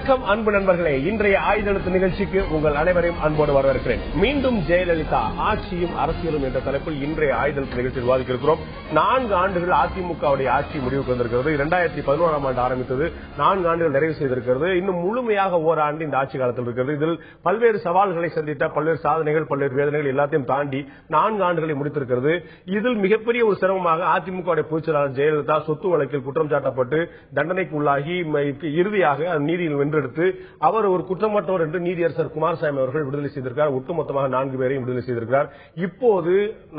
வணக்கம் அன்பு நண்பர்களே, இன்றைய ஆயுதெழுத்து நிகழ்ச்சிக்கு உங்கள் அனைவரையும் அன்போடு வரவேற்கிறேன். மீண்டும் ஜெயலலிதா ஆட்சியும் அரசியலும் என்ற தலைப்பில் இன்றைய ஆயுதெழுத்து நிகழ்ச்சியில் விவாதிக்க இருக்கிறோம். 4 ஆண்டுகள் அதிமுகவுடைய ஆட்சி முடிவுக்கு வந்திருக்கிறது. 2011ஆம் ஆண்டு ஆரம்பித்தது, 4 ஆண்டுகள் நிறைவு செய்திருக்கிறது. இன்னும் முழுமையாக ஓராண்டு இந்த ஆட்சி காலத்தில் இருக்கிறது. இதில் பல்வேறு சவால்களை சந்தித்த, பல்வேறு சாதனைகள், பல்வேறு வேதனைகள் எல்லாத்தையும் தாண்டி 4 ஆண்டுகளை முடித்திருக்கிறது. இதில் மிகப்பெரிய ஒரு சிரமமாக அதிமுகவுடைய பொதுச்செயலாளர் ஜெயலலிதா சொத்து வழக்கில் குற்றம் சாட்டப்பட்டு தண்டனைக்கு உள்ளாகி இறுதியாக நீதியில் வென்றெடுத்து அவர் ஒரு குற்றமற்றவர் என்று நீதியரசர் குமாரசாமி அவர்கள் விடுதலை செய்திருக்கிறார். ஒட்டுமொத்தமாக 4 பேரையும் விடுதலை செய்திருக்கிறார். இப்போது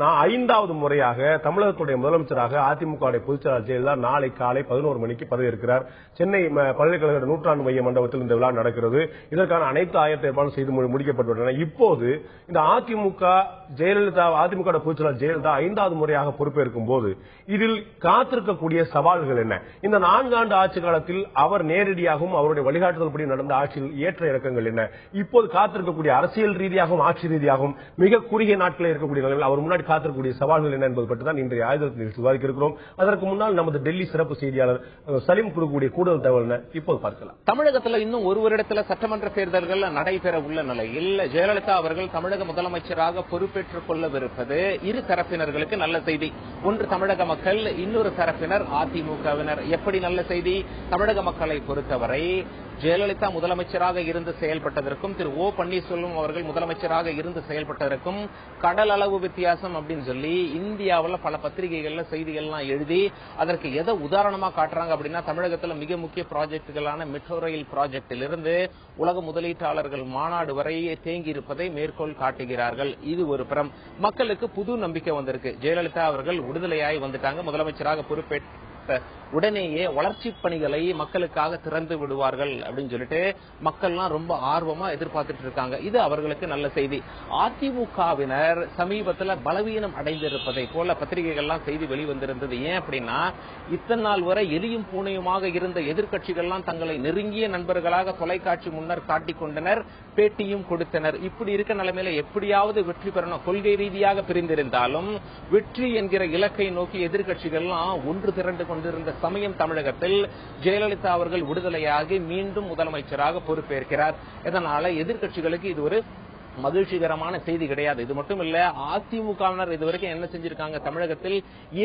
5வது முறையாக தமிழகத்துடைய முதலமைச்சராக அதிமுக பொதுச்செயலாளர் ஜெயலலிதா நாளை காலை 11 மணிக்கு பதவியேற்கிறார். சென்னை பல்கலைக்கழக நூற்றாண்டு மைய மண்டபத்தில் இந்த விழா நடக்கிறது. இதற்கான அனைத்து ஆயத்த ஏற்பாடும் செய்து முடிக்கப்பட்டுள்ளன. இப்போது இந்த அதிமுக பொதுச்செயலாளர் ஜெயலலிதா 5வது முறையாக பொறுப்பேற்கும் போது இதில் காத்திருக்கக்கூடிய சவால்கள் என்ன? இந்த 4 ஆண்டு ஆட்சி காலத்தில் அவர் நேரடியாகவும் அவருடைய வழிகாட்டுதல் படி நடந்த ஆட்சியில் ஏற்ற இறக்கங்கள் என்ன? இப்போது காத்திருக்கக்கூடிய அரசியல் ரீதியாகவும் ஆட்சி ரீதியாகவும் மிக குறுகிய நாட்களில் இருக்கக்கூடிய நிலையில் அவர் முன்னாடி காத்திருக்கக்கூடிய சவால்கள் என்ன என்பது பற்றி தான் இன்றைய ஆயுதத்தில் விவாதிக்க இருக்கிறோம். அதற்கு முன்னால் நமது டெல்லி சிறப்பு செய்தியாளர் சலீம் கொடுக்கக்கூடிய கூடுதல் தகவல் இப்போது பார்க்கலாம். தமிழகத்தில் இன்னும் ஒரு வருடத்தில் சட்டமன்ற தேர்தல்கள் நடைபெற உள்ள நிலையில் ஜெயலலிதா அவர்கள் தமிழக முதலமைச்சராக பொறுப்பேற்றுக் கொள்ளவிருப்பது இரு தரப்பினர்களுக்கு நல்ல செய்தி. ஒன்று தமிழக மக்கள், இன்னொரு தரப்பினர் அதிமுகவினர். எப்படி நல்ல செய்தி? தமிழக மக்களை பொறுத்தவரை ஜெயலலிதா முதலமைச்சராக இருந்து செயல்பட்டதற்கும் திரு ஓ பன்னீர்செல்வம் அவர்கள் முதலமைச்சராக இருந்து செயல்பட்டதற்கும் கடல் அளவு வித்தியாசம் அப்படின்னு சொல்லி இந்தியாவில் பல பத்திரிகைகள்ல செய்திகள்லாம் எழுதி அதற்கு எதை உதாரணமா காட்டுறாங்க அப்படின்னா, தமிழகத்தில் மிக முக்கிய ப்ராஜெக்டுகளான மெட்ரோ ரயில் ப்ராஜெக்டில் இருந்து உலக முதலீட்டாளர்கள் மாநாடு வரை தேங்கி இருப்பதை மேற்கோள் காட்டுகிறார்கள். இது ஒரு புறம். மக்களுக்கு புது நம்பிக்கை வந்திருக்கு. ஜெயலலிதா அவர்கள் விடுதலையாய் வந்துட்டாங்க. முதலமைச்சராக பொறுப்பேற்ற உடனேயே வளர்ச்சி பணிகளை மக்களுக்காக திறந்து விடுவார்கள் அப்படின்னு சொல்லிட்டு மக்கள்லாம் ரொம்ப ஆர்வமா எதிர்பார்த்துட்டு இருக்காங்க. இது அவர்களுக்கு நல்ல செய்தி. அதிமுகவினர் சமீபத்தில் பலவீனம் அடைந்திருப்பதை போல பத்திரிகைகள்லாம் செய்தி வெளிவந்திருந்தது. ஏன் அப்படின்னா, இத்தனை நாள் வரை எலியும் பூனையுமாக இருந்த எதிர்கட்சிகள்லாம் தங்களை நெருங்கிய நண்பர்களாக தொலைக்காட்சி முன்னர் காட்டிக் கொண்டனர், பேட்டியும் கொடுத்தனர். இப்படி இருக்க நிலைமையில எப்படியாவது வெற்றி பெறணும், கொள்கை ரீதியாக பிரிந்திருந்தாலும் வெற்றி என்கிற இலக்கை நோக்கி எதிர்கட்சிகள்லாம் ஒன்று திரண்டு கொண்டிருந்த சமயம் தமிழகத்தில் ஜெயலலிதா அவர்கள் விடுதலையாகி மீண்டும் முதலமைச்சராக பொறுப்பேற்கிறார். இதனால எதிர்கட்சிகளுக்கு இது ஒரு மகிழ்ச்சிகரமான செய்தி கிடையாது. இது மட்டும் இல்ல, அதிமுகவினர் இதுவரைக்கும் என்ன செஞ்சிருக்காங்க, தமிழகத்தில்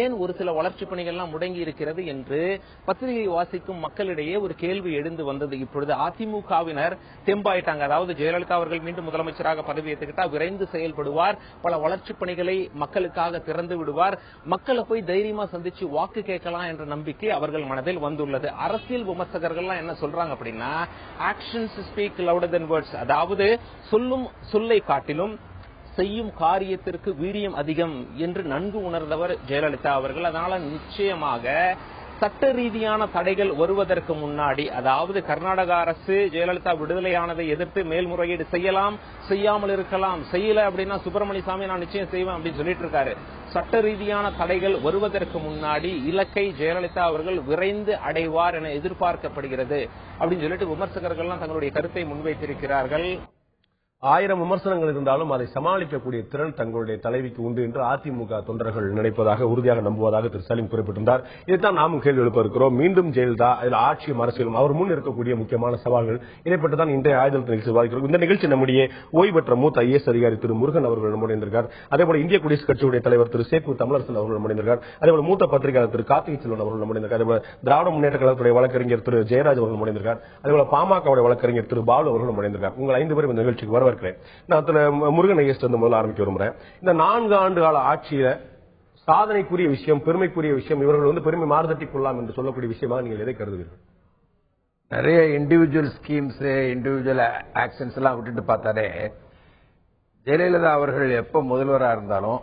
ஏன் ஒரு சில வளர்ச்சி பணிகள்லாம் முடங்கி இருக்கிறது என்று பத்திரிகை வாசிக்கும் மக்களிடையே ஒரு கேள்வி எழுந்து வந்தது. இப்பொழுது அதிமுகவினர் தெம்பாயிட்டாங்க. அதாவது ஜெயலலிதா அவர்கள் மீண்டும் முதலமைச்சராக பதவியேற்றுக்கிட்டா விரைந்து செயல்படுவார், பல வளர்ச்சி பணிகளை மக்களுக்காக திறந்து விடுவார், மக்களை போய் தைரியமா சந்திச்சு வாக்கு கேட்கலாம் என்ற நம்பிக்கை அவர்கள் மனதில் வந்துள்ளது. அரசியல் விமர்சகர்கள்லாம் என்ன சொல்றாங்க அப்படின்னா, ஆக்ஷன்ஸ் ஸ்பீக் லவுடர் தென் வேர்ட்ஸ். அதாவது சொல்லை காட்டிலும் செய்யும் காரியத்திற்கு வீரியம் அதிகம் என்று நன்கு உணர்ந்தவர் ஜெயலலிதா அவர்கள். அதனால நிச்சயமாக சட்ட ரீதியான தடைகள் வருவதற்கு முன்னாடி, அதாவது கர்நாடக அரசு ஜெயலலிதா விடுதலையானதை எதிர்த்து மேல்முறையீடு செய்யலாம், செய்யாமல் இருக்கலாம், செய்யல அப்படின்னா சுப்பிரமணிய சாமி நான் நிச்சயம் செய்வேன் அப்படின்னு சொல்லிட்டு இருக்காரு. சட்ட ரீதியான தடைகள் வருவதற்கு முன்னாடி இலக்கை ஜெயலலிதா அவர்கள் விரைந்து அடைவார் என எதிர்பார்க்கப்படுகிறது அப்படின்னு சொல்லிட்டு விமர்சகர்கள்லாம் தங்களுடைய கருத்தை முன்வைத்திருக்கிறார்கள். 1000 விமர்சனங்கள் இருந்தாலும் அதை சமாளிக்கக்கூடிய திறன் தங்களுடைய தலைவிக்கு உண்டு என்று அதிமுக தொண்டர்கள் நினைப்பதாக, உறுதியாக நம்புவதாக திரு சலீம் குறிப்பிட்டிருந்தார். இதைத்தான் நாமும் கேள்வி எழுப்ப இருக்கிறோம். மீண்டும் ஜெயலலிதா, இதில் ஆட்சியும் அரசியலும் அவர் முன் இருக்கக்கூடிய முக்கியமான சவால்கள், இதைப்பற்றி தான் இன்றைய ஆயுதத்தில் நிகழ்ச்சி விவாதிக்கிறோம். இந்த நிகழ்ச்சி நம்முடைய ஓய்வு பெற்ற மூத்த ஐஏஎஸ் அதிகாரி திரு முருகன் அவர்கள் நம்முடையிருந்தார். அதேபோல இந்திய குடியரசுக் கட்சியுடைய தலைவர் திரு சேக்கு தமிழரசன் அவர்கள் நம்முடையிருந்தார். அதேபோல மூத்த பத்திரிகையாளர் திரு கார்த்திகை செல்வன் அவர்கள் நம்முடையிருந்தார். அதேபோல திராவிட முன்னேற்ற கழகத்துடைய வழக்கறிஞர் திரு ஜெயராஜ் அவர்கள் நம்முடையிருந்தார். அதேபோல பாமகவுடைய வழக்கறிஞர் திரு பாலு அவர்கள் நம்முடையிருந்தார். உங்கள் 5 பேரும் இந்த நிகழ்ச்சிக்கு வரவேற்கிறேன். நான் முருகன் ஐஎஸ் முதல்ல ஆரம்பிக்க விரும்புறேன். இந்த 4 ஆண்டு கால ஆட்சியில சாதனைக்குரிய விஷயம், பெருமைக்குரிய விஷயம், இவர்கள் பெருமை மாறுதட்டிக் கொள்ளலாம் என்று சொல்லக்கூடிய விஷயமாக நீங்கள் எதை கருதுவீர்கள்? நிறைய இண்டிவிஜுவல் ஸ்கீம்ஸ், இண்டிவிஜுவல் ஆக்ஷன்ஸ் எல்லாம் விட்டுட்டு பார்த்தாலே, ஜெயலலிதா அவர்கள் எப்ப முதல்வராக இருந்தாலும்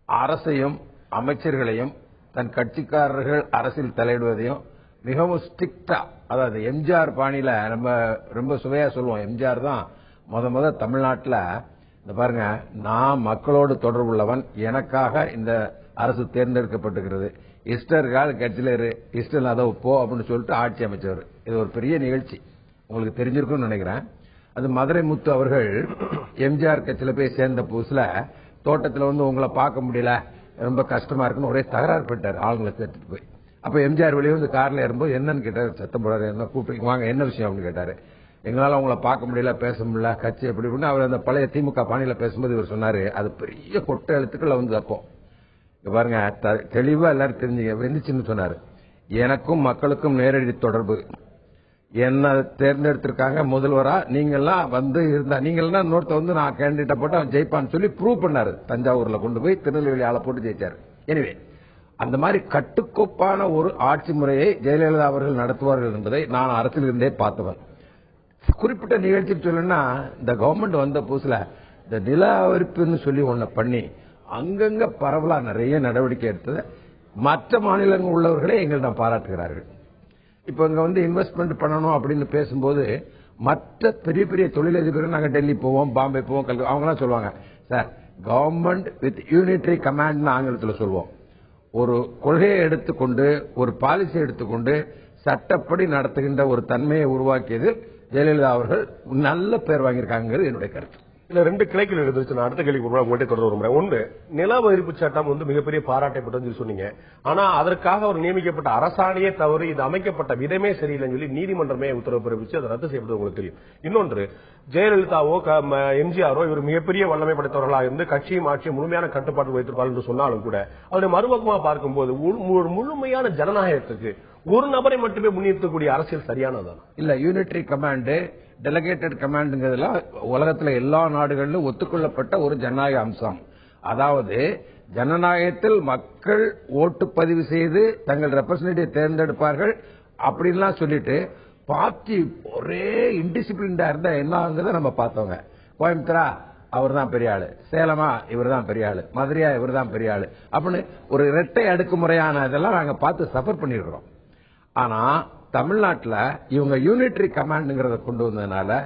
அரசையும் அமைச்சர்களையும் தன் கட்சிக்காரர்கள் அரசியல் தலையிடுவதையும் மிகவும் ஸ்ட்ரிக்டா, அதாவது எம்ஜிஆர் பாணியில நம்ம ரொம்ப சுவையா சொல்லுவோம். எம்ஜிஆர் தான் முத தமிழ்நாட்டில் இந்த பாருங்க, நான் மக்களோடு தொடர்புள்ளவன், எனக்காக இந்த அரசு தேர்ந்தெடுக்கப்பட்டிருக்கிறது, இஸ்டர்கள் கட்சியில இஷ்டம் அதை போ அப்படின்னு சொல்லிட்டு ஆட்சி அமைச்சவர். இது ஒரு பெரிய நிகழ்ச்சி, உங்களுக்கு தெரிஞ்சிருக்கும்னு நினைக்கிறேன். அது மதுரை முத்து அவர்கள் எம்ஜிஆர் கட்சியில போய் சேர்ந்த புதுசுல தோட்டத்தில் உங்களை பார்க்க முடியல, ரொம்ப கஷ்டமா இருக்குன்னு ஒரே தகராறு போயிட்டார் ஆளுங்களை சேர்த்துட்டு போய். அப்ப எம்ஜிஆர் வெளியே வந்து கார்ல ஏறும்போது என்னன்னு கேட்டாரு, சத்தம் போடாரு, என்ன கூப்பிட்டு வாங்க, என்ன விஷயம் அப்படின்னு கேட்டாரு. எங்களால அவங்கள பார்க்க முடியல, பேச முடியல, கட்சி எப்படி இப்படின்னு அவர் அந்த பழைய திமுக பாணியில பேசும்போது இவர் சொன்னாரு, அது பெரிய கொட்டை எழுத்துக்கள் வந்து அப்போ பாருங்க தெளிவா எல்லாரும் தெரிஞ்சுங்க வெந்துச்சுன்னு சொன்னாரு. எனக்கும் மக்களுக்கும் நேரடி தொடர்பு, என்ன தேர்ந்தெடுத்திருக்காங்க முதல்வரா, நீங்கெல்லாம் வந்து இருந்தா நீங்கெல்லாம் இன்னொருத்த வந்து நான் கேண்டிடேட்டை போட்டு அவன் ஜெயிப்பான்னு சொல்லி ப்ரூவ் பண்ணாரு. தஞ்சாவூர்ல கொண்டு போய் திருநெல்வேலி ஆளை போட்டு ஜெயிச்சாரு. எனவே அந்த மாதிரி கட்டுக்கோப்பான ஒரு ஆட்சி முறையை ஜெயலலிதா அவர்கள் நடத்துவார்கள் என்பதை நான் அரசியல் இருந்தே பார்த்தவன். குறிப்பிட்ட நிகழ்ச்சி சொல்லணும்னா, இந்த கவர்மெண்ட் வந்த புதுசுல இந்த நில அரிப்புன்னு சொல்லி ஒன்ன பண்ணி அங்கங்க பரவலா நிறைய நடவடிக்கை எடுத்தது மற்ற மாநிலங்கள் உள்ளவர்களே எங்களிடம் பாராட்டுகிறார்கள். இப்ப இங்க வந்து இன்வெஸ்ட்மெண்ட் பண்ணணும் அப்படின்னு பேசும்போது மற்ற பெரிய பெரிய தொழிலதிபர்கள் நாங்க டெல்லி போவோம், பாம்பே போவோம், அவங்க எல்லாம் சொல்லுவாங்க, sir government with unitary command ஆங்கிலத்தில் சொல்லுவோம். ஒரு கொள்கையை எடுத்துக்கொண்டு ஒரு பாலிசி எடுத்துக்கொண்டு சட்டப்படி நடத்துகின்ற ஒரு தன்மையை உருவாக்கியது ஜெயலலிதா அவர்கள் நல்ல பேர் வாங்கியிருக்காங்கிறது என்னுடைய கருத்து. இல்ல 2 கிளைகள் எழுந்துருச்சு. நான் அடுத்த கேள்வி உங்கள்கிட்ட தொடர விரும்புறேன். ஒன்று, நில வரிப்பு சட்டம் வந்து மிகப்பெரிய பாராட்டை பெற்று சொன்னீங்க. ஆனா அதற்காக அவர் நியமிக்கப்பட்ட அரசாணையே தவறு, இது அமைக்கப்பட்ட விதமே சரியில்லைன்னு சொல்லி நீதிமன்றமே உத்தரவு பிறப்பிச்சு அதை ரத்து செய்யப்பட்டது உங்களுக்கு தெரியும். இன்னொன்று, ஜெயலலிதாவோ எம்ஜிஆரோ இவர் மிகப்பெரிய வல்லமை படைத்தவர்களாக இருந்து கட்சியும் ஆட்சியும் முழுமையான கட்டுப்பாட்டு வைத்திருப்பார்கள் என்று சொன்னாலும் கூட அவருடைய மறுபக்கமா பார்க்கும்போது ஒரு முழுமையான ஜனநாயகத்துக்கு ஒரு நபரை மட்டுமே முன்னிறுத்தக்கூடிய அரசியல் சரியானதான் இல்ல. யூனிட்டரி கமாண்ட், டெலிகேட்டட் கமாண்ட்ங்கிறதுல உலகத்துல எல்லா நாடுகளிலும் ஒத்துக்கொள்ளப்பட்ட ஒரு ஜனநாயக அம்சம். அதாவது ஜனநாயகத்தில் மக்கள் ஓட்டு பதிவு செய்து தங்கள் ரெப்ரசன்டேட்டிவ் தேர்ந்தெடுப்பார்கள் அப்படின்லாம் சொல்லிட்டு பார்ட்டி ஒரே இன்டிசிப்ளின்டா இருந்தா என்ன நம்ம பார்த்தோங்க. கோயம்புத்தூரா அவர் தான் பெரிய ஆளு, சேலமா இவர் தான் பெரிய ஆளு, மதுரையா இவர் தான் பெரிய ஆளு அப்படின்னு ஒரு இரட்டை அடுக்குமுறையான இதெல்லாம் நாங்க பார்த்து சஃபர் பண்ணிருக்கிறோம். ஆனா தமிழ்நாட்டில் இவங்க யூனிட்டரி கமாண்ட்ங்கிறத கொண்டு வந்ததுனால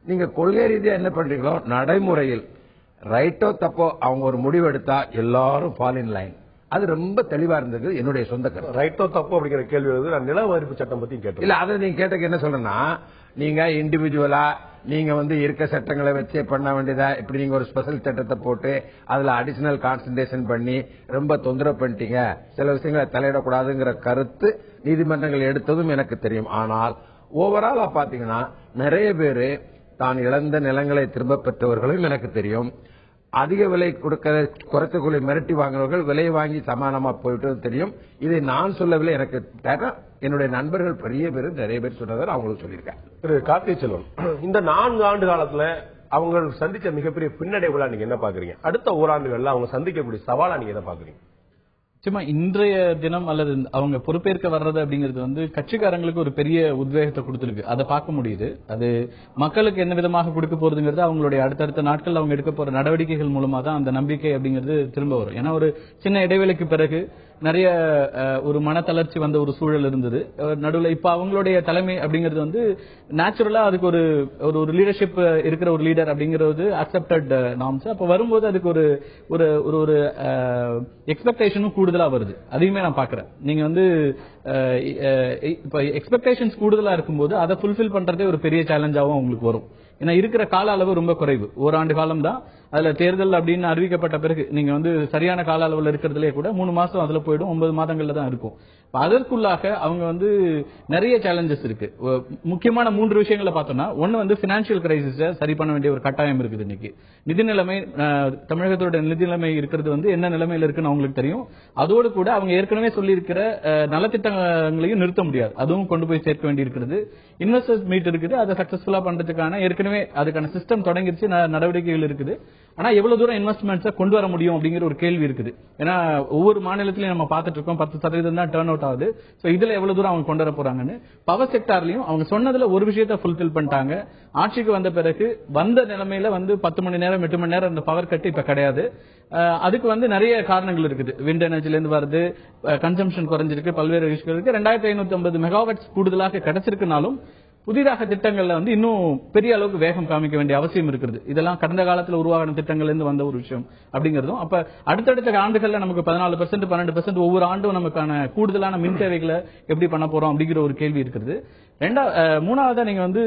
நீங்க கொள்கை ரீதியா என்ன பண்றீங்களோ நடைமுறையில் ரைட்டோ தப்போ அவங்க ஒரு முடிவு எடுத்தா எல்லாரும் ஃபால் இன் லைன். அது ரொம்ப தெளிவா இருந்தது. என்னுடைய சொந்த கருத்து. ரைட்டோ தப்போ அப்படிங்கிற கேள்வி வந்து நான் நில வரிப்பு சட்டம் பத்தி கேட்டேன். இல்ல அதை நீங்க கேட்டக்கு என்ன சொல்றேன்னா, நீங்க இண்டிவிஜுவலா நீங்க வந்து இருக்க சட்டங்களை வச்சே பண்ண வேண்டியதா, இப்படி நீங்க ஒரு ஸ்பெஷல் சட்டத்தை போட்டு அதுல அடிஷனல் கான்சன்ட்ரேஷன் பண்ணி ரொம்ப தொந்தரவு பண்ணிட்டீங்க, சில விஷயங்களை தலையிடக்கூடாதுங்கிற கருத்து நீதிமன்றங்கள் எடுத்ததும் எனக்கு தெரியும். ஆனால் ஓவராலா பாத்தீங்கன்னா நிறைய பேரு தான் இழந்த நிலங்களை திரும்ப பெற்றவர்களும் எனக்கு தெரியும். அதிக விலை கொடுக்க குறைச்ச மிரட்டி வாங்குறவர்கள் விலையை வாங்கி சமானமா போயிட்டு தெரியும். இதை நான் சொல்லவில்லை, எனக்கு என்னுடைய நண்பர்கள் பெரிய பேர் நிறைய பேர் சொன்னதை அவங்களுக்கு சொல்லியிருக்கேன். திரு கார்த்திகை செல்வன், இந்த 4 ஆண்டு காலத்துல அவங்க சந்திச்ச மிகப்பெரிய பின்னடைவுகளா நீங்க என்ன பாக்குறீங்க? அடுத்த ஓராண்டுகள்ல அவங்க சந்திக்கக்கூடிய சவாலா நீங்க என்ன பாக்குறீங்க? நிச்சயமா இன்றைய தினம் அல்லது அவங்க பொறுப்பேற்க வர்றது அப்படிங்கிறது வந்து கட்சிக்காரங்களுக்கு ஒரு பெரிய உத்வேகத்தை கொடுத்திருக்கு. அதை பார்க்க முடியுது. அது மக்களுக்கு என்ன விதமாக கொடுக்க போறதுங்கிறது அவங்களுடைய அடுத்தடுத்த நாட்கள் அவங்க எடுக்க போற நடவடிக்கைகள் மூலமா தான் அந்த நம்பிக்கை அப்படிங்கிறது திரும்ப வரும். ஏன்னா ஒரு சின்ன இடைவெளிக்கு பிறகு நிறைய ஒரு மனத்தளர்ச்சி வந்த ஒரு சூழல் இருந்தது நடுவில். இப்ப அவங்களுடைய தலைமை அப்படிங்கிறது வந்து நேச்சுரலா அதுக்கு ஒரு லீடர்ஷிப் இருக்கிற ஒரு லீடர் அப்படிங்கிறது அக்செப்டட் நார்ம்ஸ். அப்ப வரும்போது அதுக்கு ஒரு எக்ஸ்பெக்டேஷனும் கூடுதலா வருது. அதையுமே நான் பாக்குறேன். நீங்க வந்து இப்ப எக்ஸ்பெக்டேஷன்ஸ் கூடுதலா இருக்கும்போது அதை ஃபுல்ஃபில் பண்றதே ஒரு பெரிய சேலஞ்சாவும் உங்களுக்கு வரும். ஏன்னா இருக்கிற கால அளவு ரொம்ப குறைவு, ஓராண்டு காலம் தான். அதுல தேர்தல் அப்படின்னு அறிவிக்கப்பட்ட பிறகு நீங்க வந்து சரியான கால அளவுல இருக்கிறதுலே கூட 3 மாசம் அதுல போயிடும், 9 மாதங்கள்ல தான் இருக்கும். அதற்குள்ளாக அவங்க வந்து நிறைய சேலஞ்சஸ் இருக்கு. முக்கியமான 3 விஷயங்களை பார்த்தோம்னா, ஒன்னு வந்து பினான்சியல் கிரைசிஸ சரி பண்ண வேண்டிய ஒரு கட்டாயம் இருக்குது. இன்னைக்கு நிதி நிலைமை, தமிழகத்தோட நிதி நிலைமை இருக்கிறது வந்து என்ன நிலைமையில இருக்குன்னு அவங்களுக்கு தெரியும். அதோடு கூட அவங்க ஏற்கனவே சொல்லி இருக்கிற நலத்திட்டங்களையும் நிறுத்த முடியாது, அதுவும் கொண்டு போய் சேர்க்க வேண்டி இருக்கிறது. இன்வெஸ்டர்ஸ் மீட் இருக்குது, அதை சக்சஸ்ஃபுல்லா பண்றதுக்கான ஏற்கனவே அதுக்கான சிஸ்டம் தொடங்கிருச்சு, நடவடிக்கைகள் இருக்குது. ஆனா எவ்வளவு தூரம் இன்வெஸ்ட்மெண்ட்ஸை கொண்டு வர முடியும் அப்படிங்கிற ஒரு கேள்வி இருக்குது. ஏன்னா ஒவ்வொரு மாநிலத்திலையும் நம்ம பார்த்துட்டு இருக்கோம் 10% தான் டர்ன் அவுட் ஆகுது. சோ இதுல எவ்வளவு தூரம் அவங்க கொண்டு வர போறாங்கன்னு. பவர் செக்டார்லயும் அவங்க சொன்னதுல ஒரு விஷயத்தை ஃபுல்ஃபில் பண்ணிட்டாங்க. ஆட்சிக்கு வந்த பிறகு வந்த நிலைமையில வந்து 10 மணி நேரம் 8 மணி நேரம் அந்த பவர் கட் இப்ப கிடையாது. அதுக்கு வந்து நிறைய காரணங்கள் இருக்குது. விண்ட் எனர்ஜில இருந்து வருது, கன்சம்ஷன் குறைஞ்சிருக்கு, பல்வேறு விஷயங்கள் இருக்கு. 2550 மெகாவாட்ஸ் கூடுதலாக கிடைச்சிருக்குனாலும் புதிதாக திட்டங்கள்ல வந்து இன்னும் பெரிய அளவுக்கு வேகம் காமிக்க வேண்டிய அவசியம் இருக்கிறது. இதெல்லாம் கடந்த காலத்தில் உருவாகின திட்டங்கள்ல இருந்து வந்த ஒரு விஷயம் அப்படிங்கிறதும். அப்ப அடுத்தடுத்த ஆண்டுகள்ல நமக்கு 14% 12% ஒவ்வொரு ஆண்டும் நமக்கான கூடுதலான மின் தேவைகளை எப்படி பண்ண போறோம் அப்படிங்கிற ஒரு கேள்வி இருக்கிறது. மூணாவதா நீங்க வந்து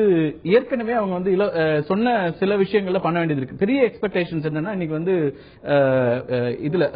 ஏற்கனவே அவங்க வந்து சொன்ன சில விஷயங்கள்ல பண்ண வேண்டியது இருக்கு. பெரிய எக்ஸ்பெக்டேஷன்ஸ் என்னன்னா, இன்னைக்கு வந்து இதுல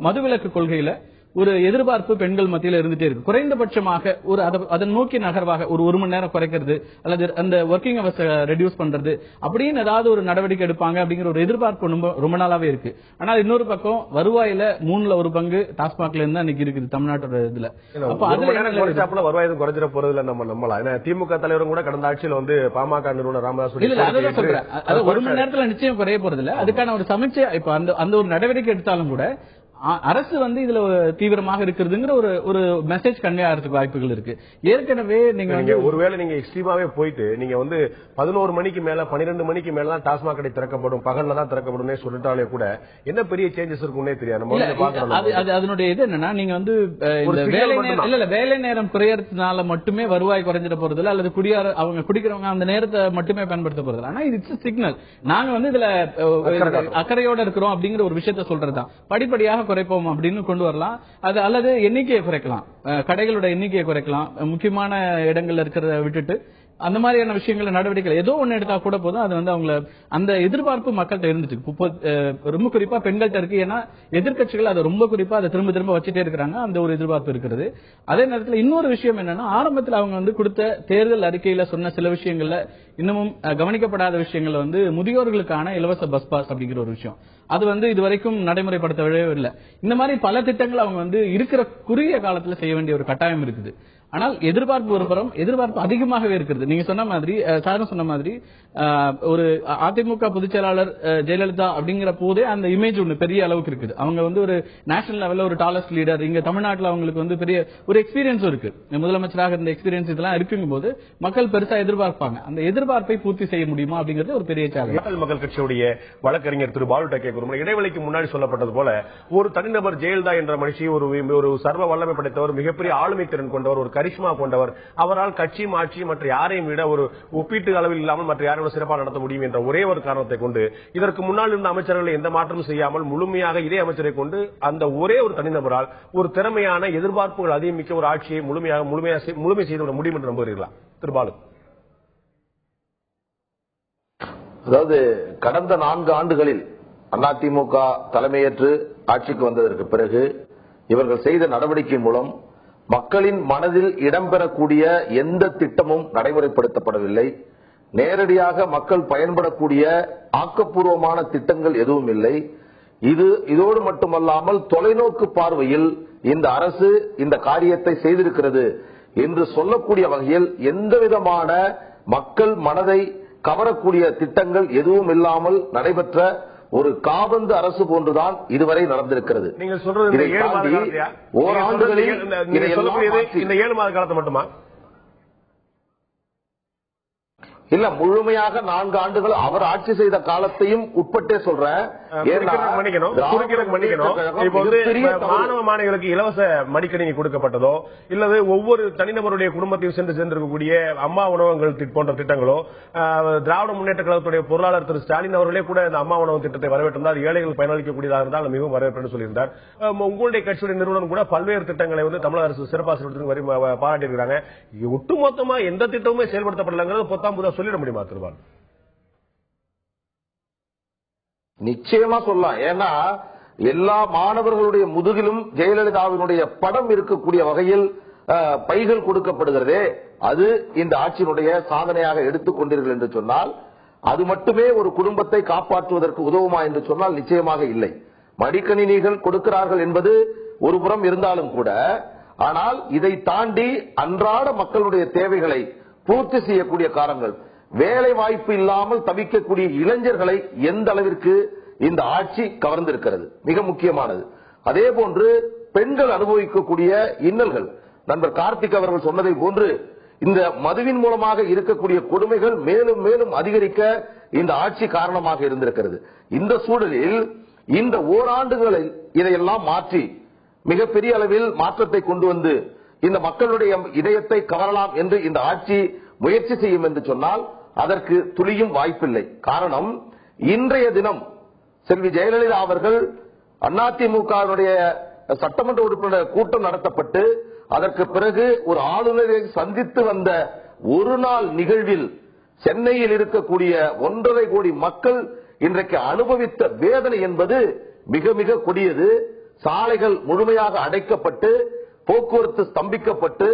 மதுவிலக்கு கொள்கையில ஒரு எதிர்பார்ப்பு பெண்கள் மத்தியில் இருந்துட்டே இருக்கு. குறைந்தபட்சமாக ஒரு அதன் நோக்கி நகர்வாக ஒரு மணி நேரம் குறைக்கிறது அல்லது அந்த ஒர்க்கிங் ஹவர்ஸ் ரெடியூஸ் பண்றது அப்படின்னு ஏதாவது ஒரு நடவடிக்கை எடுப்பாங்க அப்படிங்கிற ஒரு எதிர்பார்ப்பு ரொம்ப நாளாவே இருக்கு. ஆனால் இன்னொரு பக்கம் வருவாயில 3ல் 1 பங்கு டாஸ்மாக்ல இருந்து அன்னைக்கு இருக்குது தமிழ்நாட்டோட இதுல. அப்ப அதுல வருவாய் குறைஞ்சிட போறதுல நம்ம நம்பலாம். ஏன்னா திமுக தலைவரும் கூட கடந்த ஆட்சியில் வந்து பாமக நிறுவனர் ராமதாஸ் அது 1 மணி நேரத்துல நிச்சயம் குறைய போறது இல்ல. அதுக்கான ஒரு சமீட்சை இப்ப அந்த ஒரு நடவடிக்கை எடுத்தாலும் கூட அரசு வந்து இதுல தீவிரமாக இருக்கிறதுங்கிற ஒரு மெசேஜ் கன்வே ஆகிறதுக்கு வாய்ப்புகள் இருக்கு. ஏற்கனவே நீங்க ஒருவேளை நீங்க எக்ஸ்ட்ரீமாவே போயிட்டு நீங்க வந்து 11 மணிக்கு மேல 12 மணிக்கு மேல தான் டாஸ்மாக் கடை திறக்கப்படும், பகல்ல தான் திறக்கப்படும் சொல்லிட்டாலே கூட என்ன பெரிய சேஞ்சஸ் இருக்குன்னே தெரியாது. அதனுடைய இது என்னன்னா நீங்க வந்து வேலை நேரம் குறையறதுனால மட்டுமே வருவாய் குறைஞ்சிட போறது இல்ல, அல்லது அவங்க குடிக்கிறவங்க அந்த நேரத்தை மட்டுமே பயன்படுத்த போறது. ஆனா இது இட்ஸ் சிக்னல். நாங்க வந்து இதுல அக்கறையோட இருக்கிறோம் அப்படிங்கிற ஒரு விஷயத்த சொல்றதுதான். படிப்படியாக குறைப்போம் அப்படின்னு கொண்டு வரலாம். அது அல்லது எண்ணிக்கையை குறைக்கலாம், கடைகளோட எண்ணிக்கையை குறைக்கலாம், முக்கியமான இடங்கள்ல இருக்கிறத விட்டுட்டு அந்த மாதிரியான விஷயங்கள நடவடிக்கைகள் ஏதோ ஒன்னு எடுத்தா கூட போதும். அது வந்து அவங்கள அந்த எதிர்பார்ப்பு மக்கள்கிட்ட இருந்துச்சு, ரொம்ப குறிப்பா பெண்கள்கிட்ட இருக்கு. ஏன்னா எதிர்கட்சிகள் அதை ரொம்ப குறிப்பா அதை திரும்ப வச்சுட்டே இருக்கிறாங்க. அந்த ஒரு எதிர்பார்ப்பு இருக்கிறது. அதே நேரத்தில் இன்னொரு விஷயம் என்னன்னா, ஆரம்பத்தில் அவங்க வந்து கொடுத்த தேர்தல் அறிக்கையில சொன்ன சில விஷயங்கள்ல இன்னமும் கவனிக்கப்படாத விஷயங்கள்ல வந்து முதியோர்களுக்கான இலவச பஸ் பாஸ் அப்படிங்கிற ஒரு விஷயம், அது வந்து இதுவரைக்கும் நடைமுறைப்படுத்தவே இல்லை. இந்த மாதிரி பல திட்டங்கள் அவங்க வந்து இருக்கிற குறுகிய காலத்துல செய்ய வேண்டிய ஒரு கட்டாயம் இருக்குது. ஆனால் எதிர்பார்ப்பு ஒரு புறம், எதிர்பார்ப்பு அதிகமாகவே இருக்கிறது. நீங்க சொன்ன மாதிரி சாரும் சொன்ன மாதிரி ஒரு அதிமுக பொதுச் செயலாளர் ஜெயலலிதா அப்படிங்கிற போதே அந்த இமேஜ் ஒண்ணு பெரிய அளவுக்கு இருக்குது. அவங்க வந்து ஒரு நேஷனல் லெவல்ல ஒரு டாலஸ்ட் லீடர். இங்க தமிழ்நாட்டில் அவங்களுக்கு வந்து பெரிய ஒரு எக்ஸ்பீரியன்ஸ் இருக்கு, முதலமைச்சராக இருந்த எக்ஸ்பீரியன்ஸ் இதெல்லாம் இருக்குங்கும் போது மக்கள் பெருசா எதிர்பார்ப்பாங்க. அந்த எதிர்பார்ப்பை பூர்த்தி செய்ய முடியுமா அப்படிங்கிறது ஒரு பெரிய சேலஞ்ச். மக்கள் கட்சியுடைய வழக்கறிஞர் திரு பாலு டக்கே குருமன் இடைவெளிக்கு முன்னாடி சொல்லப்பட்டது போல ஒரு தனிநபர் ஜெயலலிதா என்ற மனுஷி ஒரு சர்வ வல்லமை படைத்தவர், மிகப்பெரிய ஆளுமை திறன் கொண்டவர், ஒரு கரிஷ்மா கொண்டவர். அவரால் கட்சியும் ஆட்சியும் மற்ற யாரையும் விட ஒரு ஒப்பீட்டு அளவில் இல்லாமல் மற்ற யாரையும் சிறப்பாக நடத்த முடியும் என்ற ஒரே ஒரு காரணத்தை கொண்டு இதற்கு முன்னால் இருந்த அமைச்சர்களை எந்த மாற்றமும் செய்யாமல் முழுமையாக இதே அமைச்சரை கொண்டு அந்த ஒரே ஒரு தனிநபரால் ஒரு திறமையான எதிர்பார்ப்புகள் அதிகம் மிக்க ஒரு ஆட்சியை முழுமை செய்து முடியும் என்று நம்புகிறீர்களா திரு பாலு? அதாவது கடந்த 4 ஆண்டுகளில் அதிமுக தலைமையேற்று ஆட்சிக்கு வந்ததற்கு பிறகு இவர்கள் செய்த நடவடிக்கை மூலம் மக்களின் மனதில் இடம்பெறக்கூடிய எந்த திட்டமும் நடைமுறைப்படுத்தப்படவில்லை. நேரடியாக மக்கள் பயன்படக்கூடிய ஆக்கப்பூர்வமான திட்டங்கள் எதுவும் இல்லை. இதோடு மட்டுமல்லாமல் தொலைநோக்கு பார்வையில் இந்த அரசு இந்த காரியத்தை செய்திருக்கிறது என்று சொல்லக்கூடிய வகையில் எந்தவிதமான மக்கள் மனதை கவரக்கூடிய திட்டங்கள் எதுவும் இல்லாமல் நடைபெற்ற ஒரு காபந்து அரசு போன்றுதான் இதுவரை நடந்திருக்கிறது. நீங்கள் சொல்றது ஓராண்டுகளில் இந்த 7 மாத காலத்தை மட்டுமா? இல்ல, முழுமையாக 4 ஆண்டுகள் அவர் ஆட்சி செய்த காலத்தையும் உட்பட்டே சொல்றேன். மாணவ மாணவிகளுக்கு இலவச மடிக்கணினி கொடுக்கப்பட்டதோ இல்லது ஒவ்வொரு தனிநபருடைய குடும்பத்தையும் சென்றிருக்கக்கூடிய அம்மா உணவகங்கள் போன்ற திட்டங்களோ, திராவிட முன்னேற்ற கழகத்துடைய பொருளாளர் திரு ஸ்டாலின் அவர்களே கூட இந்த அம்மா உணவு திட்டத்தை வரவேற்றிருந்தார். ஏழைகள் பயனளிக்கக்கூடியதாக இருந்தால் மிகவும் வரவேற்பு சொல்லியிருந்தார். உங்களுடைய கட்சியுடைய நிறுவனம் கூட பல்வேறு திட்டங்களை வந்து தமிழக அரசு சிறப்பாக பாராட்டியிருக்கிறாங்க. ஒட்டுமொத்தமா எந்த திட்டமுமே செயல்படுத்தப்படலங்கிறது பொத்தாம் புதா சொல்லிட முடியுமா திருவாள்? நிச்சயமா சொல்லலாம். ஏன்னா எல்லா மாணவர்களுடைய முதுகிலும் ஜெயலலிதாவினுடைய படம் இருக்கக்கூடிய வகையில் பைகள் கொடுக்கப்படுகிறதே, அது இந்த ஆட்சியினுடைய சாதனையாக எடுத்துக்கொண்டீர்கள் என்று சொன்னால் அது மட்டுமே ஒரு குடும்பத்தை காப்பாற்றுவதற்கு உதவுமா என்று சொன்னால் நிச்சயமாக இல்லை. மடிக்கணினிகள் கொடுக்கிறார்கள் என்பது ஒரு புறம் இருந்தாலும் கூட, ஆனால் இதை தாண்டி அன்றாட மக்களுடைய தேவைகளை பூர்த்தி செய்யக்கூடிய காரணங்கள், வேலை வாய்ப்பு இல்லாமல் தவிக்கக்கூடிய இளைஞர்களை எந்த அளவிற்கு இந்த ஆட்சி கவர்ந்திருக்கிறது மிக முக்கியமானது. அதே போன்று பெண்கள் அனுபவிக்கக்கூடிய இன்னல்கள், நண்பர் கார்த்திக் அவர்கள் சொன்னதை போன்று இந்த மதுவின் மூலமாக இருக்கக்கூடிய கொடுமைகள் மேலும் மேலும் அதிகரிக்க இந்த ஆட்சி காரணமாக இருந்திருக்கிறது. இந்த சூழலில் இந்த ஓராண்டுகளில் இதையெல்லாம் மாற்றி மிகப்பெரிய அளவில் மாற்றத்தை கொண்டு வந்து இந்த மக்களுடைய இதயத்தை கவரலாம் என்று இந்த ஆட்சி முயற்சி செய்யும் என்று சொன்னால் அதற்கு துளியும் வாய்ப்பில்லை. காரணம், இன்றைய தினம் செல்வி ஜெயலலிதா அவர்கள் அதிமுகவுடைய சட்டமன்ற உறுப்பினர் கூட்டம் நடத்தப்பட்டு அதற்கு பிறகு ஒரு ஆளுநரை சந்தித்து வந்த ஒரு நாள் நிகழ்வில் சென்னையில் இருக்கக்கூடிய 1.5 கோடி மக்கள் இன்றைக்கு அனுபவித்த வேதனை என்பது மிக மிக கொடியது. சாலைகள் முழுமையாக அடைக்கப்பட்டு போக்குவரத்து ஸ்தம்பிக்கப்பட்டு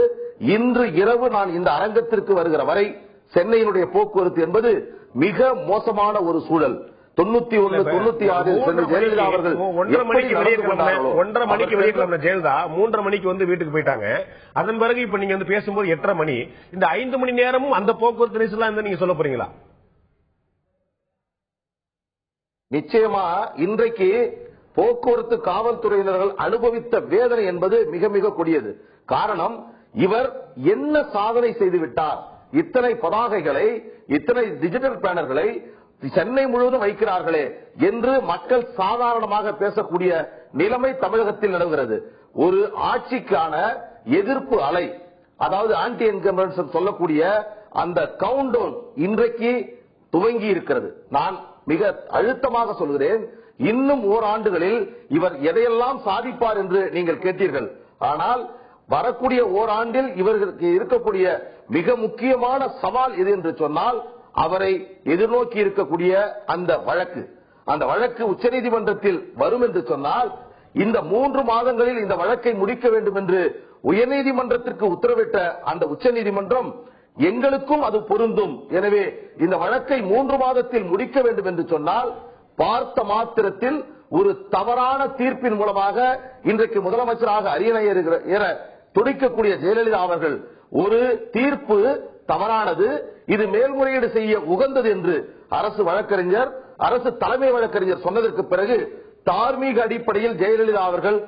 இன்று இரவு நான் இந்த அரங்கத்திற்கு வருகிற வரை சென்னையினுடைய போக்குவரத்து என்பது மிக மோசமான ஒரு சூழல். 91, 96 ஜெயலலிதா அவர்கள் 1:30 மணிக்கு வெளியே கிளம்பின ஜெயலலிதா 3:30 மணிக்கு வந்து வீட்டுக்கு போயிட்டாங்க. அதன் பிறகு இப்ப நீங்க வந்து பேசும்போது 8:30 மணி, இந்த 5 மணி நேரமும் அந்த போக்குவரத்து நெரிசல் நீங்க சொல்ல போறீங்களா? நிச்சயமா இன்றைக்கு போக்குவரத்து காவல்துறையினர்கள் அனுபவித்த வேதனை என்பது மிக மிக கொடியது. காரணம், இவர் என்ன சாதனை செய்துவிட்டார்? இத்தனை பதாகைகளை, இத்தனை டிஜிட்டல் பேனர்களை சென்னை முழுவதும் வைக்கிறார்களே என்று மக்கள் சாதாரணமாக பேசக்கூடிய நிலைமை தமிழகத்தில் நிலவுகிறது. ஒரு ஆட்சிக்கான எதிர்ப்பு அலை, அதாவது ஆன்டி இன்கம்பரன்ஸ் சொல்லக்கூடிய அந்த கவுண்டவுன் இன்றைக்கு துவங்கி இருக்கிறது. நான் மிக அழுத்தமாக சொல்கிறேன், இன்னும் ஓராண்டுகளில் இவர் எதையெல்லாம் சாதிப்பார் என்று நீங்கள் கேட்டீர்கள். ஆனால் வரக்கூடிய ஓராண்டில் இவர்களுக்கு இருக்கக்கூடிய மிக முக்கியமான சவால் எது என்று சொன்னால், அவரை எதிர்நோக்கி இருக்கக்கூடிய அந்த வழக்கு உச்சநீதிமன்றத்தில் வரும் என்று சொன்னால், இந்த 3 மாதங்களில் இந்த வழக்கை முடிக்க வேண்டும் என்று உயர்நீதிமன்றத்திற்கு உத்தரவிட்ட அந்த உச்சநீதிமன்றம் எங்களுக்கும் அது பொருந்தும், எனவே இந்த வழக்கை 3 மாதத்தில் முடிக்க வேண்டும் என்று சொன்னால், பார்த்த மாத்திரத்தில் ஒரு தவறான தீர்ப்பின் மூலமாக இன்றைக்கு முதலமைச்சராக அரியணை துடிக்கக்கூடிய ஜெயலலிதா அவர்கள் ஒரு தீர்ப்பு தவறானது, இது மேல்முறையீடு செய்ய உகந்தது என்று அரசு தலைமை வழக்கறிஞர் சொன்னதற்கு பிறகு தார்மீக அடிப்படையில் ஜெயலலிதா அவர்கள்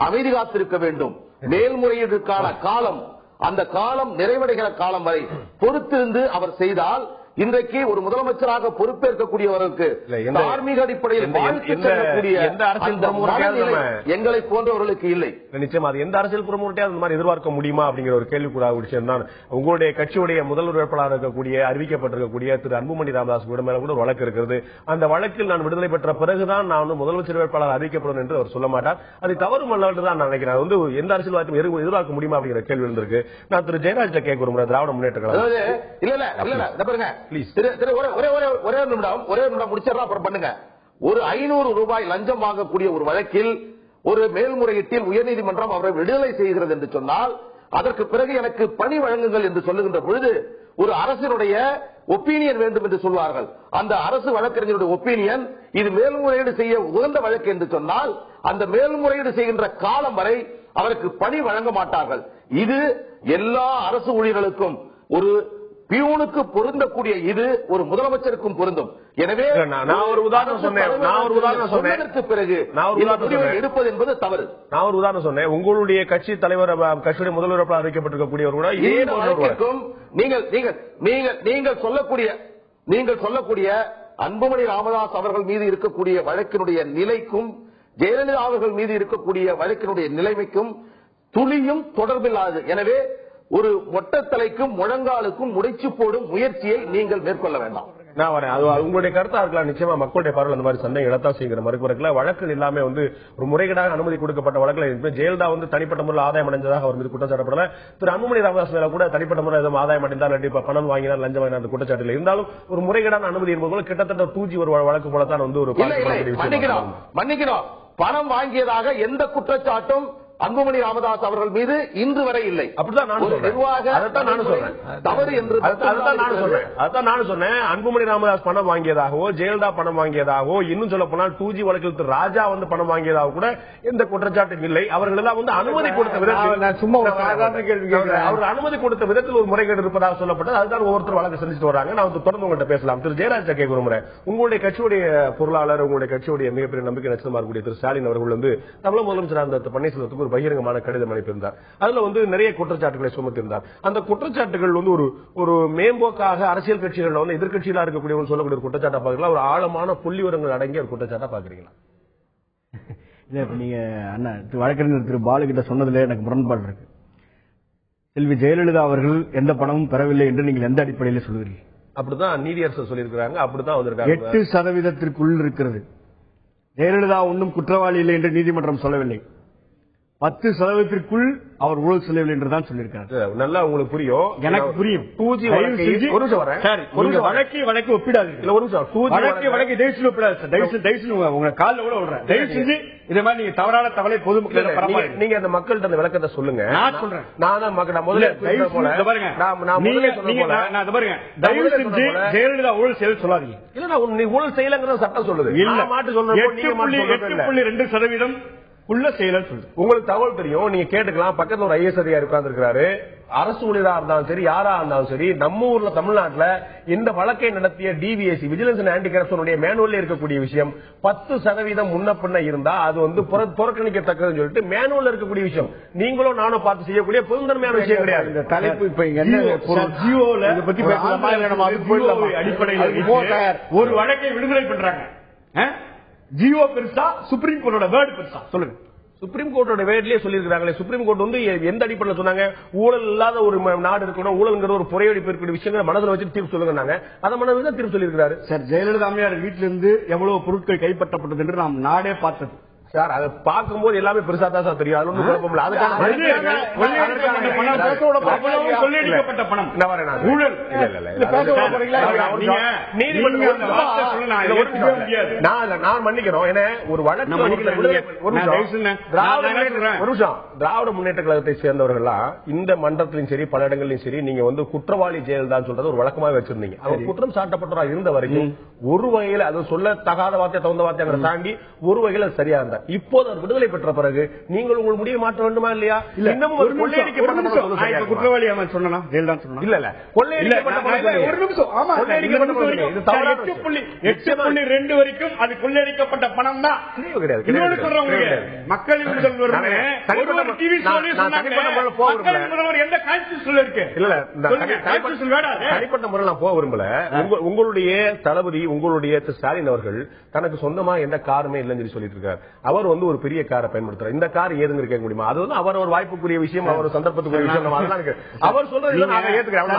அமைதி காத்திருக்க வேண்டும். மேல்முறையீடுக்கான காலம், அந்த காலம் நிறைவடைகிற காலம் வரை பொறுத்திருந்து அவர் செய்தால், இன்றைக்கு ஒரு முதலமைச்சராக பொறுப்பேற்கக்கூடியவர்களுக்கு தார்மீக அடிப்படையில் எங்களை போன்றவர்களுக்கு இல்லை. நிச்சயமா அது எந்த அரசியல் பிரமுகத்தையும் அந்த மாதிரி எதிர்பார்க்க முடியுமா அப்படிங்கிற ஒரு கேள்விக்குறாக விஷயம் தான். உங்களுடைய கட்சியுடைய முதல்வர் வேட்பாளராக இருக்கக்கூடிய அறிவிக்கப்பட்டிருக்கக்கூடிய திரு அன்புமணி ராமதாஸ் மேல கூட ஒரு வழக்கு இருக்கிறது. அந்த வழக்கில் நான் விடுதலை பெற்ற பிறகுதான் நான் முதலமைச்சர் வேட்பாளர் அறிவிக்கப்படும் என்று அவர் சொல்ல மாட்டார். அது தவறு அல்ல தான் நான் நினைக்கிறேன். அது வந்து எந்த அரசியல்வாதத்தையும் எதிர்பார்க்க முடியுமா அப்படிங்கிற கேள்வி இருந்திருக்கு. நான் திரு ஜெயராஜ் கேட்க விரும்புறேன், திராவிட முன்னேற்ற கழகம் ஒரே நிமிடம் முடிச்சிடலாம், அப்புறம் பண்ணுங்க. ஒரு 500 ரூபாய் லஞ்சம் வாங்கக்கூடிய ஒரு வழக்கில் ஒரு மேல்முறையீட்டில் உயர்நீதிமன்றம் அவரை விடுதலை செய்கிறது என்று சொன்னால், அதற்கு பிறகு எனக்கு பணி வழங்குங்கள் என்று சொல்லுகின்ற பொழுது ஒரு அரசினுடைய ஒப்பீனியன் வேண்டும் என்று சொல்வார்கள். அந்த அரசு வழக்கறிஞருடைய ஒப்பீனியன் இது மேல்முறையீடு செய்ய உகந்த வழக்கு என்று சொன்னால், அந்த மேல்முறையீடு செய்கின்ற காலம் வரை அவருக்கு பணி வழங்க மாட்டார்கள். இது எல்லா அரசு ஊழியர்களுக்கும், ஒரு பியூனுக்கு பொருந்தக்கூடிய இது ஒரு முதலமைச்சருக்கும் பொருந்தும். எனவே நான் ஒரு உதாரணம் சொன்னேன் பிறகு எடுப்பது என்பது தவறு. நான் ஒரு உதாரணம் சொன்னேன். உங்களுடைய கட்சி தலைவர், கட்சியுடைய முதல்வர் அறிவிக்கப்பட்டிருக்கக்கூடியவர் கூட நீங்கள் சொல்லக்கூடிய அன்புமணி ராமதாஸ் அவர்கள் மீது இருக்கக்கூடிய வழக்கினுடைய நிலைக்கும் ஜெயலலிதா அவர்கள் மீது இருக்கக்கூடிய வழக்கினுடைய நிலைமைக்கும் துளியும் தொடர்பில்லாது. எனவே ஒரு மொட்டத்தலைக்கும் முழங்காலுக்கும் முடிச்சு போடும் முயற்சியை நீங்கள் மேற்கொள்ள வேண்டாம். நான் வரேன். அது உங்களுடைய கருத்தா இருக்கலாம். நிச்சயமா மக்களுடைய பார்வையில் அந்த மாதிரி சந்தேகம் எழத்தான் செய்கிற மறுக்கிறதுல வழக்கு எல்லாமே வந்து ஒரு முறைகேடாக அனுமதி கொடுக்கப்பட்ட வழக்கில் ஜெயலலிதா வந்து தனிப்பட்ட முறையில் ஆதாயம் அடைந்ததாக அவர் மீது குற்றச்சாட்டப்படல. திரு அன்புமணி ராமதாஸ் மேல கூட தனிப்பட்ட முறையில் ஆதாயம் அடைந்தால் பணம் வாங்கினார், லஞ்சம் வாங்கினார், அந்த குற்றச்சாட்டில் இருந்தாலும் ஒரு முறைகேடான அனுமதி என்பது கிட்டத்தட்ட 2G ஒரு வழக்கு போலத்தான் வந்து ஒரு மன்னிக்கணும். பணம் வாங்கியதாக எந்த குற்றச்சாட்டும் அன்புமணி ராமதாஸ் அவர்கள் மீது இன்று வரை இல்லை. அப்படிதான் நான் சொல்றேன். தவறு என்று அதான் நானும் சொன்னேன். அன்புமணி ராமதாஸ் பணம் வாங்கியதாகவோ, ஜெயலலிதா பணம் வாங்கியதாகவோ, இன்னும் சொல்ல போனால் 2G வழக்கில் திரு ராஜா வந்து பணம் வாங்கியதாக கூட எந்த குற்றச்சாட்டும் இல்லை. அவர்கள் எல்லாம் வந்து அனுமதி கொடுத்த விதத்தில், சும்மா அவர் அனுமதி கொடுத்த விதத்தில் ஒரு முறைகேடு இருப்பதாக சொல்லப்பட்டது. அதுதான் ஒவ்வொருத்தர் வழக்கு செஞ்சுட்டு வராங்க. நான் தொடர்ந்து உங்கள்கிட்ட பேசலாம். திரு ஜெயராஜ் கேட்க விரும்புறேன். உங்களுடைய கட்சியுடைய பொருளாளர், உங்களுடைய கட்சியுடைய மிகப்பெரிய நம்பிக்கை நட்சத்திரமா இருக்கக்கூடிய திரு ஸ்டாலின் அவர்கள் வந்து தமிழக முதலமைச்சர் பன்னீர்செல்வத்துக்கு ஒரு பகிரங்கமான கடிதம் அனுப்பியிருந்தார். அதுல வந்து நிறைய குற்றச்சாட்டுகளை சுமத்திருந்தார். அந்த குற்றச்சாட்டுகள் வந்து ஒரு மேம்போக்காக அரசியல் கட்சிகள் வந்து எதிர்கட்சிகளா இருக்கக்கூடிய சொல்லக்கூடிய ஒரு குற்றச்சாட்டா பாக்குறீங்களா, ஒரு ஆழமான புள்ளிவிவரங்கள் அடங்கிய ஒரு குற்றச்சாட்டா பாக்குறீங்களா? நீங்க அண்ணா வழக்கறிஞர் திரு பாலு கிட்ட சொன்னதுல எனக்கு முரண்பாடு இருக்கு. செல்வி ஜெயலலிதா அவர்கள் எந்த பணமும் பெறவில்லை என்று நீங்கள் எந்த அடிப்படையில் சொல்கிறீர்கள்? அப்படிதான் நீதியரசர் சொல்லியிருக்கிறாங்க. அப்படிதான் வந்திருக்காங்க. 8% இருக்கிறது. ஜெயலலிதா ஒன்றும் குற்றவாளி இல்லை என்று நீதிமன்றம் சொல்லவில்லை. 10% அவர் ஊழல் செல்லவில்லை என்றுதான் சொல்லியிருக்காரு. நல்லா உங்களுக்கு புரியும், எனக்கு புரியும். 2G ஒரு நிமிஷம் வரேன் சார், வழக்கு ஒப்பிடாது. இல்ல ஒரு நிமிஷம், 2G வழக்கு தயவுசெய்து ஒப்பிடாது சார். தயவுசெய்து உங்க காலில் கூட விடுறேன். தயவு செஞ்சு இதே மாதிரி நீங்க தவறான தகவலை பொதுமக்கள் நீங்க அந்த மக்கள்கிட்ட அந்த விளக்கத்தை சொல்லுங்க. நான் சொல்றேன். நான் முதல்ல தயவு செஞ்சு ஜெயலலிதா ஊழல் செய்ய சொல்லாதீங்க. இல்ல நீ ஊழல் செய்யலங்கிற சட்டம் சொல்லுது. இல்ல மாட்டு சொல்றேன். 8.2% உள்ள செயலர் சொல்லு. உங்களுக்கு தகவல் தெரியும், நீங்க கேட்டுக்கலாம். பக்கத்துல ஒரு IAS அதிகாரி உட்கார்ந்துருக்காரு. அரசு ஊழியரா இருந்தாலும் சரி, யாரா இருந்தாலும் சரி, நம்ம ஊர்ல தமிழ்நாட்டுல இந்த வழக்கை நடத்திய DVSC விஜிலன்ஸ் அண்ட் ஆன்டி கரப்ஷனுடைய மேனுவல்ல இருக்கக்கூடிய விஷயம் 10% முன்ன பின்ன இருந்தா அது வந்து புறக்கணிக்கத்தக்கதுன்னு சொல்லிட்டு மேனுவல்ல இருக்கக்கூடிய விஷயம். நீங்களும் நானும் பார்த்து செய்யக்கூடிய பொதுந்தன்மையான விஷயம் கிடையாது. இந்த தலைப்பு இப்ப என்ன ஜியோல இத பத்தி பேசலாமா? அடிப்படையில் ஒரு வழக்கை விடுதலை பண்றாங்க. ஜியோ பெருசா, சுப்ரீம் கோர்ட்டோட வேர்டு பெருசா? சொல்லுங்க. சுப்ரீம் கோர்ட்டோட வேர்ட்லயே சொல்லிருக்காங்களே. சுப்ரீம் கோர்ட் வந்து எந்த அடிப்படையில் சொன்னாங்க? ஊழல் இல்லாத ஒரு நாடு இருக்கணும், ஊழல்ங்கிற ஒரு புறையடிப்பு இருக்கிற விஷயங்களை மனதில் வச்சு தீர்ப்பு சொல்லுங்க. அதை மனதில் தான் தீர்ப்பு சொல்லியிருக்காரு. சார், ஜெயலலிதா அம்மையார் வீட்டில இருந்து எவ்வளவு பொருட்கள் கைப்பற்றப்பட்டது என்று நாம் நாடே பார்த்தது சார். அதை பார்க்கும்போது எல்லாமே பெருசா தான் சார் தெரியும். அது ஒன்றும் குழப்பம் இல்லை. கொள்ளையடிக்கப்பட்ட பணம் ஊழல் நான் மன்னிக்கிறோம். ஏன்னா ஒரு வழக்கு திராவிட முன்னேற்ற கழகத்தை சேர்ந்தவர்கள்லாம் இந்த மன்றத்திலும் சரி பல இடங்களிலும் சரி நீங்க வந்து குற்றவாளி ஜெயலலிதா சொல்றது ஒரு வழக்கமாக வச்சிருந்தீங்க. அவர் குற்றம் சாட்டப்பட்டவராக இருந்த வரைக்கும் ஒரு வகையில் அது சொல்ல தகாத வார்த்தை தகுந்த வார்த்தை தாண்டி ஒரு வகையில் அது சரியா இருந்தார். இப்போது அவர் விடுதலை பெற்ற பிறகு நீங்கள் உங்கள் முடிவை மாற்ற வேண்டுமா இல்லையா? இன்னமும் குற்றவாளி சொன்னா இல்ல இல்ல கொள்ளையடிக்கப்பட்ட 8.2 வரைக்கும் அது கொள்ளையடிக்கப்பட்ட பணம் தான் கிடையாது. மக்களின் முதல்வர் எந்த கான்ஸ்டிடியூஷன்ல இருக்கு? இல்ல தனிப்பட்ட முறையில் நான் போக விரும்பல. உங்களுடைய தளபதி, உங்களுடைய ஸ்டாலின் அவர்கள் தனக்கு சொந்தமா எந்த காருமே இல்லைன்னு சொல்லிட்டு இருக்காரு. அவர் வந்து ஒரு பெரிய காரை பயன்படுத்துறாரு. இந்த கார் ஏதுங்க கேட்க முடியுமா? அது வந்து அவர் ஒரு வாய்ப்புக்குரிய விஷயம், அவர் சந்தர்ப்பத்துக்குரிய விஷயம். அவர் சொல்றது நான் ஏத்துக்கிறேன்.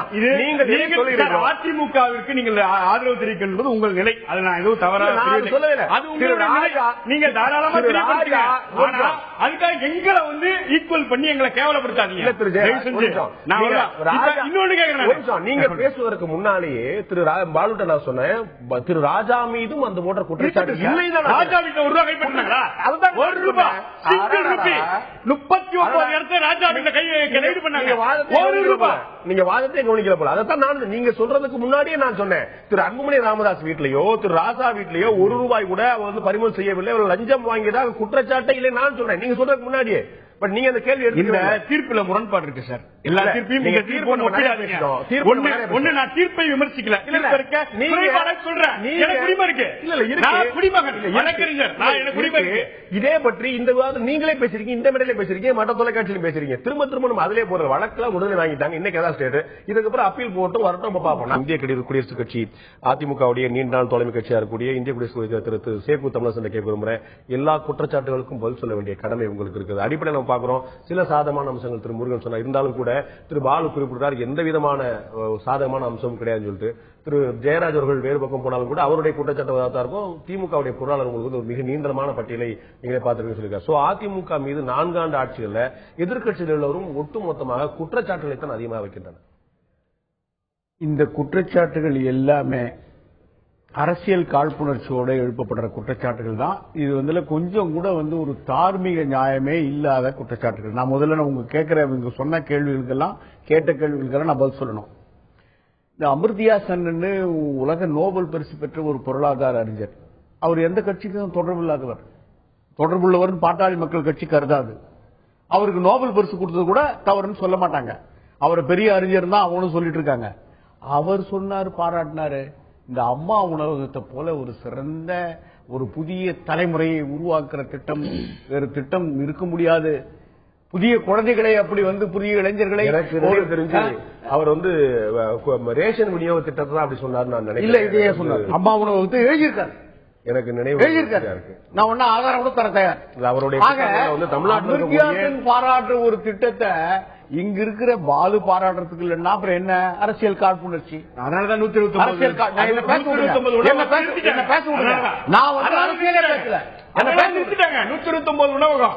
அதிமுகவிற்கு நீங்கள் ஆதரவு தெரிவிக்கின்றது உங்கள் நிலை. அது நான் எதுவும் தவறாக சொல்லவில்லை. அது நீங்க தாராளமா அதுக்காக எங்களை வந்து ஈக்குவல் பண்ணி எங்களை கேவலப்படுத்தாதீங்க. இன்னொன்னு கேட்கிறேன். நீங்க பேசுவதற்கு முன்னாலேயே திரு பாலுட்ட நான் சொன்னேன், திரு ராஜா மீதும் அந்த போன்ற குற்றச்சாட்டு இல்லை. ராஜா வீட்டுல ஒரு ரூபாய் கைப்பற்றினாங்களா? அதுதான் ஒரு ரூபாய். 39 இடத்துல ராஜா வீட்டுல கைது பண்ணாங்க. ஒரு ரூபாய். நீங்க வாதத்தை கவனிக்கல போல. அதான் நான் நீங்க சொல்றதுக்கு முன்னாடியே நான் சொன்னேன். திரு அன்புமணி ராமதாஸ் வீட்லயோ திரு ராஜா வீட்லயோ ஒரு ரூபாய் கூட அவர் வந்து பறிமுதல் செய்யவில்லை, அவர் லஞ்சம் வாங்கியதாக குற்றச்சாட்டை இல்லை நான் சொன்னேன். நீங்க சொல்றதுக்கு முன்னாடியே. பட் நீங்க அந்த கேள்வி எடுத்து தீர்ப்புல முரண்பாடு இருக்கு சார். எல்லா தீர்ப்பையும் நீங்க ஒண்ணு நான் தீர்ப்பை விமர்சிக்கல. இதே பற்றி இந்த விவாதம் நீங்களே பேசிருக்கீங்க, இந்த மேடையில பேசிருக்கீங்க, மற்ற தொலைக்காட்சியிலும் பேசிருக்கீங்க. திரும்ப திரும்ப நம்ம அதிலே போற வழக்குல விடுதலை வாங்கிட்டாங்க. இன்னைக்கு ஏதாவது ஸ்டேட் இதுக்கப்புறம் அப்பீல் போட்டு வரட்டும் பார்ப்போம். இந்திய குடியரசுக் கட்சி அதிமுகவுடைய நீண்ட நாள் தலைமை கட்சியா இருக்கக்கூடிய இந்திய குடியரசுக் திரு சேகு தமிழரசன் கேட்க விரும்புறேன். எல்லா குற்றச்சாட்டுகளுக்கும் பதில் சொல்ல வேண்டிய கடமை உங்களுக்கு இருக்குது. அடிப்படையில் நம்ம பார்க்கிறோம் சில சாதகமான அம்சங்கள் திரு முருகன் சொன்னார். இருந்தாலும் கூட திரு பாலு குறிப்பிட்டார் எந்த விதமான சாதகமான அம்சமும் கிடையாதுன்னு சொல்லிட்டு. திரு ஜெயராஜ் அவர்கள் வேறு பக்கம் போனாலும் கூட அவருடைய குற்றச்சாட்டு இருக்கும். திமுகவுடைய பொருளாளர் உங்களுக்கு ஒரு மிக நீண்டமான பட்டியலை நீங்களே பார்த்துருக்கீங்க சொல்லியிருக்காரு. சோ அதிமுக மீது 4 ஆண்டு ஆட்சியில் எதிர்க்கட்சியில் உள்ளவரும் ஒட்டுமொத்தமாக குற்றச்சாட்டுகளை தான் அதிகமாக வைக்கின்றனர். இந்த குற்றச்சாட்டுகள் எல்லாமே அரசியல் காழ்ப்புணர்ச்சியோட எழுப்பப்படுற குற்றச்சாட்டுகள் தான். இது வந்து கொஞ்சம் கூட வந்து ஒரு தார்மீக நியாயமே இல்லாத குற்றச்சாட்டுகள். நான் முதல்ல உங்க கேட்கிற இவங்க சொன்ன கேள்விகளுக்கெல்லாம் கேட்ட கேள்விகளுக்கெல்லாம் நான் பதில் சொல்லணும். இந்த அமிர்தியா சென்னு உலக நோபல் பரிசு பெற்ற ஒரு பொருளாதார அறிஞர். அவர் எந்த கட்சிக்கும் தொடர்பு இல்லாதவர். தொடர்புள்ளவர் பாட்டாளி மக்கள் கட்சி கருதாது. அவருக்கு நோபல் பரிசு கொடுத்தது கூட தவறுன்னு சொல்ல மாட்டாங்க. அவரை பெரிய அறிஞர் தான் அவனும் சொல்லிட்டு இருக்காங்க. அவர் சொன்னாரு, பாராட்டினாரு, இந்த அம்மா உணவகத்தை போல ஒரு சிறந்த ஒரு புதிய தலைமுறையை உருவாக்குற திட்டம் வேறு திட்டம் இருக்க முடியாது. புதிய குழந்தைகளை அப்படி வந்து புதிய இளைஞர்களை தெரிஞ்சு அவர் வந்து ரேஷன் விநியோக திட்டத்தை அப்படி சொன்னார். நான் நினைக்கிறேன் இல்ல இதையே சொன்னார். அம்மா உணவகத்தை எழுதியிருக்காரு. எனக்கு நினைவு நான் ஒன்னும் ஆதாரம் கூட தர தயார். அவருடைய தமிழ்நாட்டில் பாராட்டுற ஒரு திட்டத்தை இங்க இருக்கிற பாலு பாராட்டுறதுக்கு இல்லைன்னா அப்புறம் என்ன அரசியல் காழ்ப்புணர்ச்சி? அதனாலதான் 129 உணவகம்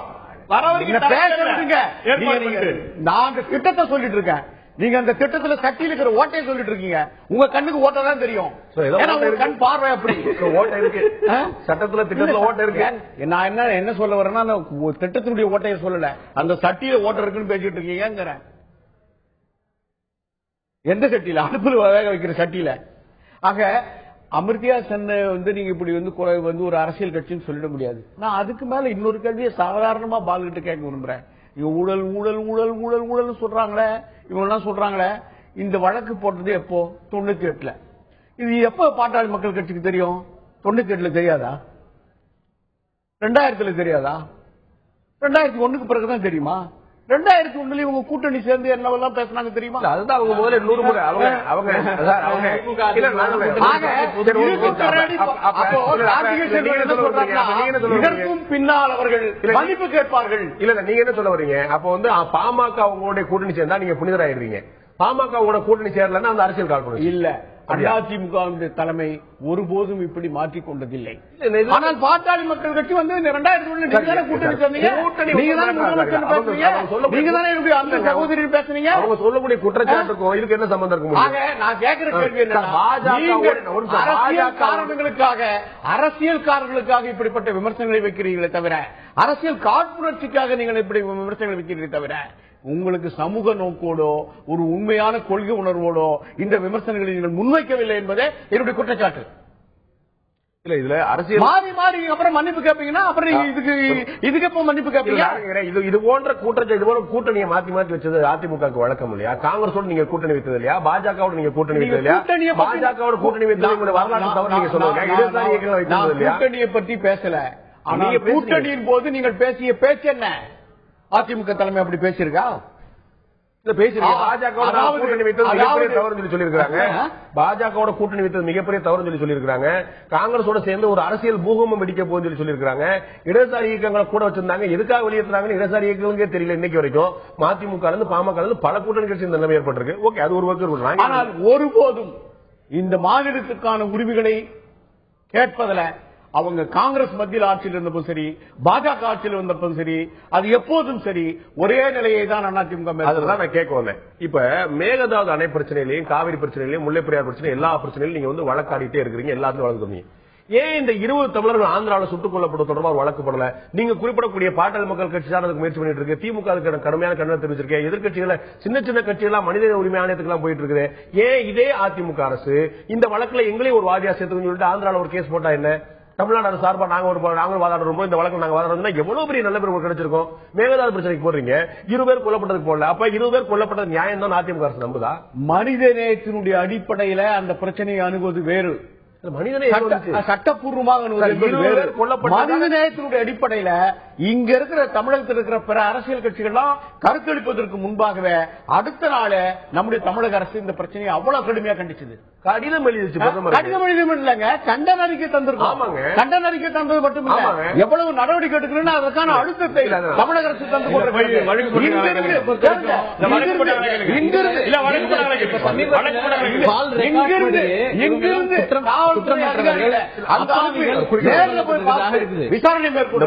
நான் அந்த திட்டத்தை சொல்லிட்டு இருக்கேன். நீங்க அந்த திட்டத்துல சட்டியில் இருக்கிற ஓட்டையை சொல்லிட்டு இருக்கீங்க. உங்க கண்ணுக்கு ஓட்டை தான் தெரியும். கண் பார்வை அப்படி ஓட்டை இருக்கு சட்டத்துல, திட்டத்துல ஓட்டை இருக்கு. நான் என்ன சொல்ல வரேன்னா திட்டத்தினுடைய ஓட்டையை சொல்லல, அந்த சட்டியில ஓட்டை இருக்குன்னு பேசிட்டு இருக்கீங்க. எந்த சட்டியில? அடுப்புல வேக வைக்கிற சட்டியில. ஆக அமிர்தியா சென்னை நீங்க இப்படி ஒரு அரசியல் கட்சின்னு சொல்லிட முடியாது. நான் அதுக்கு மேல இன்னொரு கேள்வியை சாதாரணமா பால்கிட்ட கேட்க விரும்புறேன். ஊழல் ஊழல் ஊழல் ஊழல் ஊழல் சொல்றாங்களே, இவங்க எல்லாம் சொல்றாங்களே, இந்த வழக்கு போட்டது எப்போ? 98. இது எப்ப பாட்டாளி மக்கள் கட்சிக்கு தெரியும்? 98 தெரியாதா? 2000 தெரியாதா? 2001 பிறகுதான் தெரியுமா? 2001 இவங்க கூட்டணி சேர்ந்து என்னவெல்லாம் பேசினாங்க தெரியுமா? அதுதான் அவங்க முதல்ல 100 முறை இதற்கும் பின்னால் அவர்கள் மன்னிப்பு கேட்பார்கள். இல்ல நீங்க என்ன சொல்ல வரீங்க? அப்ப பாமக அவங்களுடைய கூட்டணி சேர்ந்தா நீங்க புனிதராயிருவீங்க. பாமக கூட்டணி சேரலன்னா அந்த அரசியல் கால்பனை இல்ல. அதிமுக தலைமை ஒருபோதும் இப்படி மாற்றிக் கொண்டதில்லை. ஆனால் பாட்டாளி மக்கள் கட்சி 2001 கூட்டணி சேர்ந்தீங்க. நீங்க தானே அந்த சகோதரி பேசுறீங்க. அவங்க சொல்லக்கூடிய குற்றச்சாட்டுக்கும் இதுக்கு என்ன சம்பந்தம் இருக்கும்? நான் கேட்கிற கேள்வி என்ன, அரசியல்காரர்களுக்காக இப்படிப்பட்ட விமர்சனங்களை வைக்கிறீங்களே தவிர, அரசியல் காழ்ப்புணர்ச்சிக்காக நீங்கள் இப்படி விமர்சனங்களை வைக்கிறீர்களே தவிர, உங்களுக்கு சமூக நோக்கோடோ ஒரு உண்மையான கொள்கை உணர்வோடோ இந்த விமர்சனங்களை நீங்கள் முன்வைக்கவில்லை என்பதே என்னுடைய குற்றச்சாட்டு. இல்ல இதுல அரசியல் மாறி மாறி அப்புறம் மன்னிப்பு கேட்பீங்கன்னா அப்புறம் இதுக்கு எப்ப மன்னிப்பு கேட்பீங்க? இது போன்ற கூட்டத்தை இது போல கூட்டணியை மாத்தி மாத்தி வச்சது அதிமுக வழக்கம் இல்லையா? காங்கிரஸோட நீங்க கூட்டணி வைத்தது இல்லையா? பாஜகவோட நீங்க கூட்டணி வைத்தது இல்லையா? பாஜகவோட கூட்டணி வைத்தது வரலாற்று தவறு நீங்க சொல்லுங்க. கூட்டணியை பற்றி பேசல. ஆனா கூட்டணியின் போது நீங்கள் பேசிய பேச்சு என்ன? அதிமுக தலைமை அப்படி பேசியிருக்கா? பாஜகவோட கூட்டணி வைத்தது மிகப்பெரிய தவறு சொல்லி சொல்லியிருக்காங்க. பாஜகவோட கூட்டணி வைத்தது மிகப்பெரிய தவறு சொல்லி சொல்லியிருக்காங்க. காங்கிரஸோட சேர்ந்து ஒரு அரசியல் பூகம்பம் வெடிக்க போகுது சொல்லி சொல்லியிருக்காங்க. இடதுசாரி இயக்கங்களை கூட வச்சிருந்தாங்க. எதுக்காக வெளியேற்றாங்க இடதுசாரி இயக்கங்களுக்கே தெரியல. இன்னைக்கு வரைக்கும் மதிமுக இருந்து பாமக இருந்து பல கூட்டணி கட்சி இந்த நிலைமை ஏற்பட்டிருக்கு. ஓகே, அது ஒரு பக்கம். ஆனால் ஒருபோதும் இந்த மாநிலத்துக்கான உரிமைகளை கேட்பதில் அவங்க காங்கிரஸ் மத்தியில் ஆட்சியில் இருந்தப்போதும் சரி, பாஜக ஆட்சியில் இருந்தப்போதும் சரி, அது எப்போதும் சரி ஒரே நிலையை தான் அதிமுக. அதுதான் நான் கேட்க வந்தேன். இப்ப மேகதாது அணை பிரச்சனையிலையும், காவிரி பிரச்சனையிலையும், முல்லை பெரியார் பிரச்சனை, எல்லா பிரச்சனையிலும் நீங்க வழக்காடிட்டே இருக்கிறீங்க. எல்லாத்துக்கும் வழக்கு. ஏன் இந்த 20 தமிழர்கள் ஆந்திராவில் சுட்டுக் கொல்லப்பட்ட தொடர்பாக வழக்கு போடல? நீங்க குறிப்பிடக்கூடிய பாட்டாளி மக்கள் கட்சி தான் அதுக்கு முயற்சி பண்ணிட்டு இருக்கு. திமுக அதுக்கு கடுமையான கண்டனம் தெரிவிச்சிருக்கேன். எதிர்கட்சிகளை சின்ன சின்ன கட்சிகள்லாம் மனித உரிமை ஆணையத்துக்கு எல்லாம் போயிட்டு இருக்குது. ஏன் இதே அதிமுக அரசு இந்த வழக்குல எங்களையும் ஒரு வாதியா சேர்த்துன்னு சொல்லிட்டு ஆந்திராவில் ஒரு கேஸ் போட்டா என்ன? தமிழ்நாடு சார்பா நாங்க வாதாடுறோம். இந்த வழக்கு நாங்க வாதாடுறோம்னா எவ்வளவு பெரிய நல்ல பேர் கிடைச்சிருக்கோம். மேகதாது பிரச்சனைக்கு போடுறீங்க, 20 பேர் கொல்லப்பட்டதுக்கு போடல. அப்ப 20 பேர் கொல்லப்பட்டது நியாயம் தான் அதிமுக அரசு நம்புதா? மனித நேயத்தினுடைய அடிப்படையில அந்த பிரச்சனையை அணுகுவது வேறு, சட்டப்பூர்வமாக மனித நேயத்தினுடைய அடிப்படையில இங்க இருக்கிற தமிழகத்தில் இருக்கிற பிற அரசியல் கட்சிகள்லாம் கருத்தளிப்பதற்கு முன்பாகவே அடுத்த நாள் நம்முடைய தமிழக அரசு இந்த பிரச்சனையை அவ்வளவு கடுமையா கண்டிச்சது. கடிதம் எழுதிச்சு. கடிதம் எழுதியும் இல்லைங்க, கண்டன அறிக்கை தந்திருக்கோம். கண்டன அறிக்கை தந்தது மட்டும் எவ்வளவு நடவடிக்கை எடுக்கணும்னு அதற்கான அழுத்தத்தை தமிழக அரசு தந்து விசாரணை மேற்கொண்டு.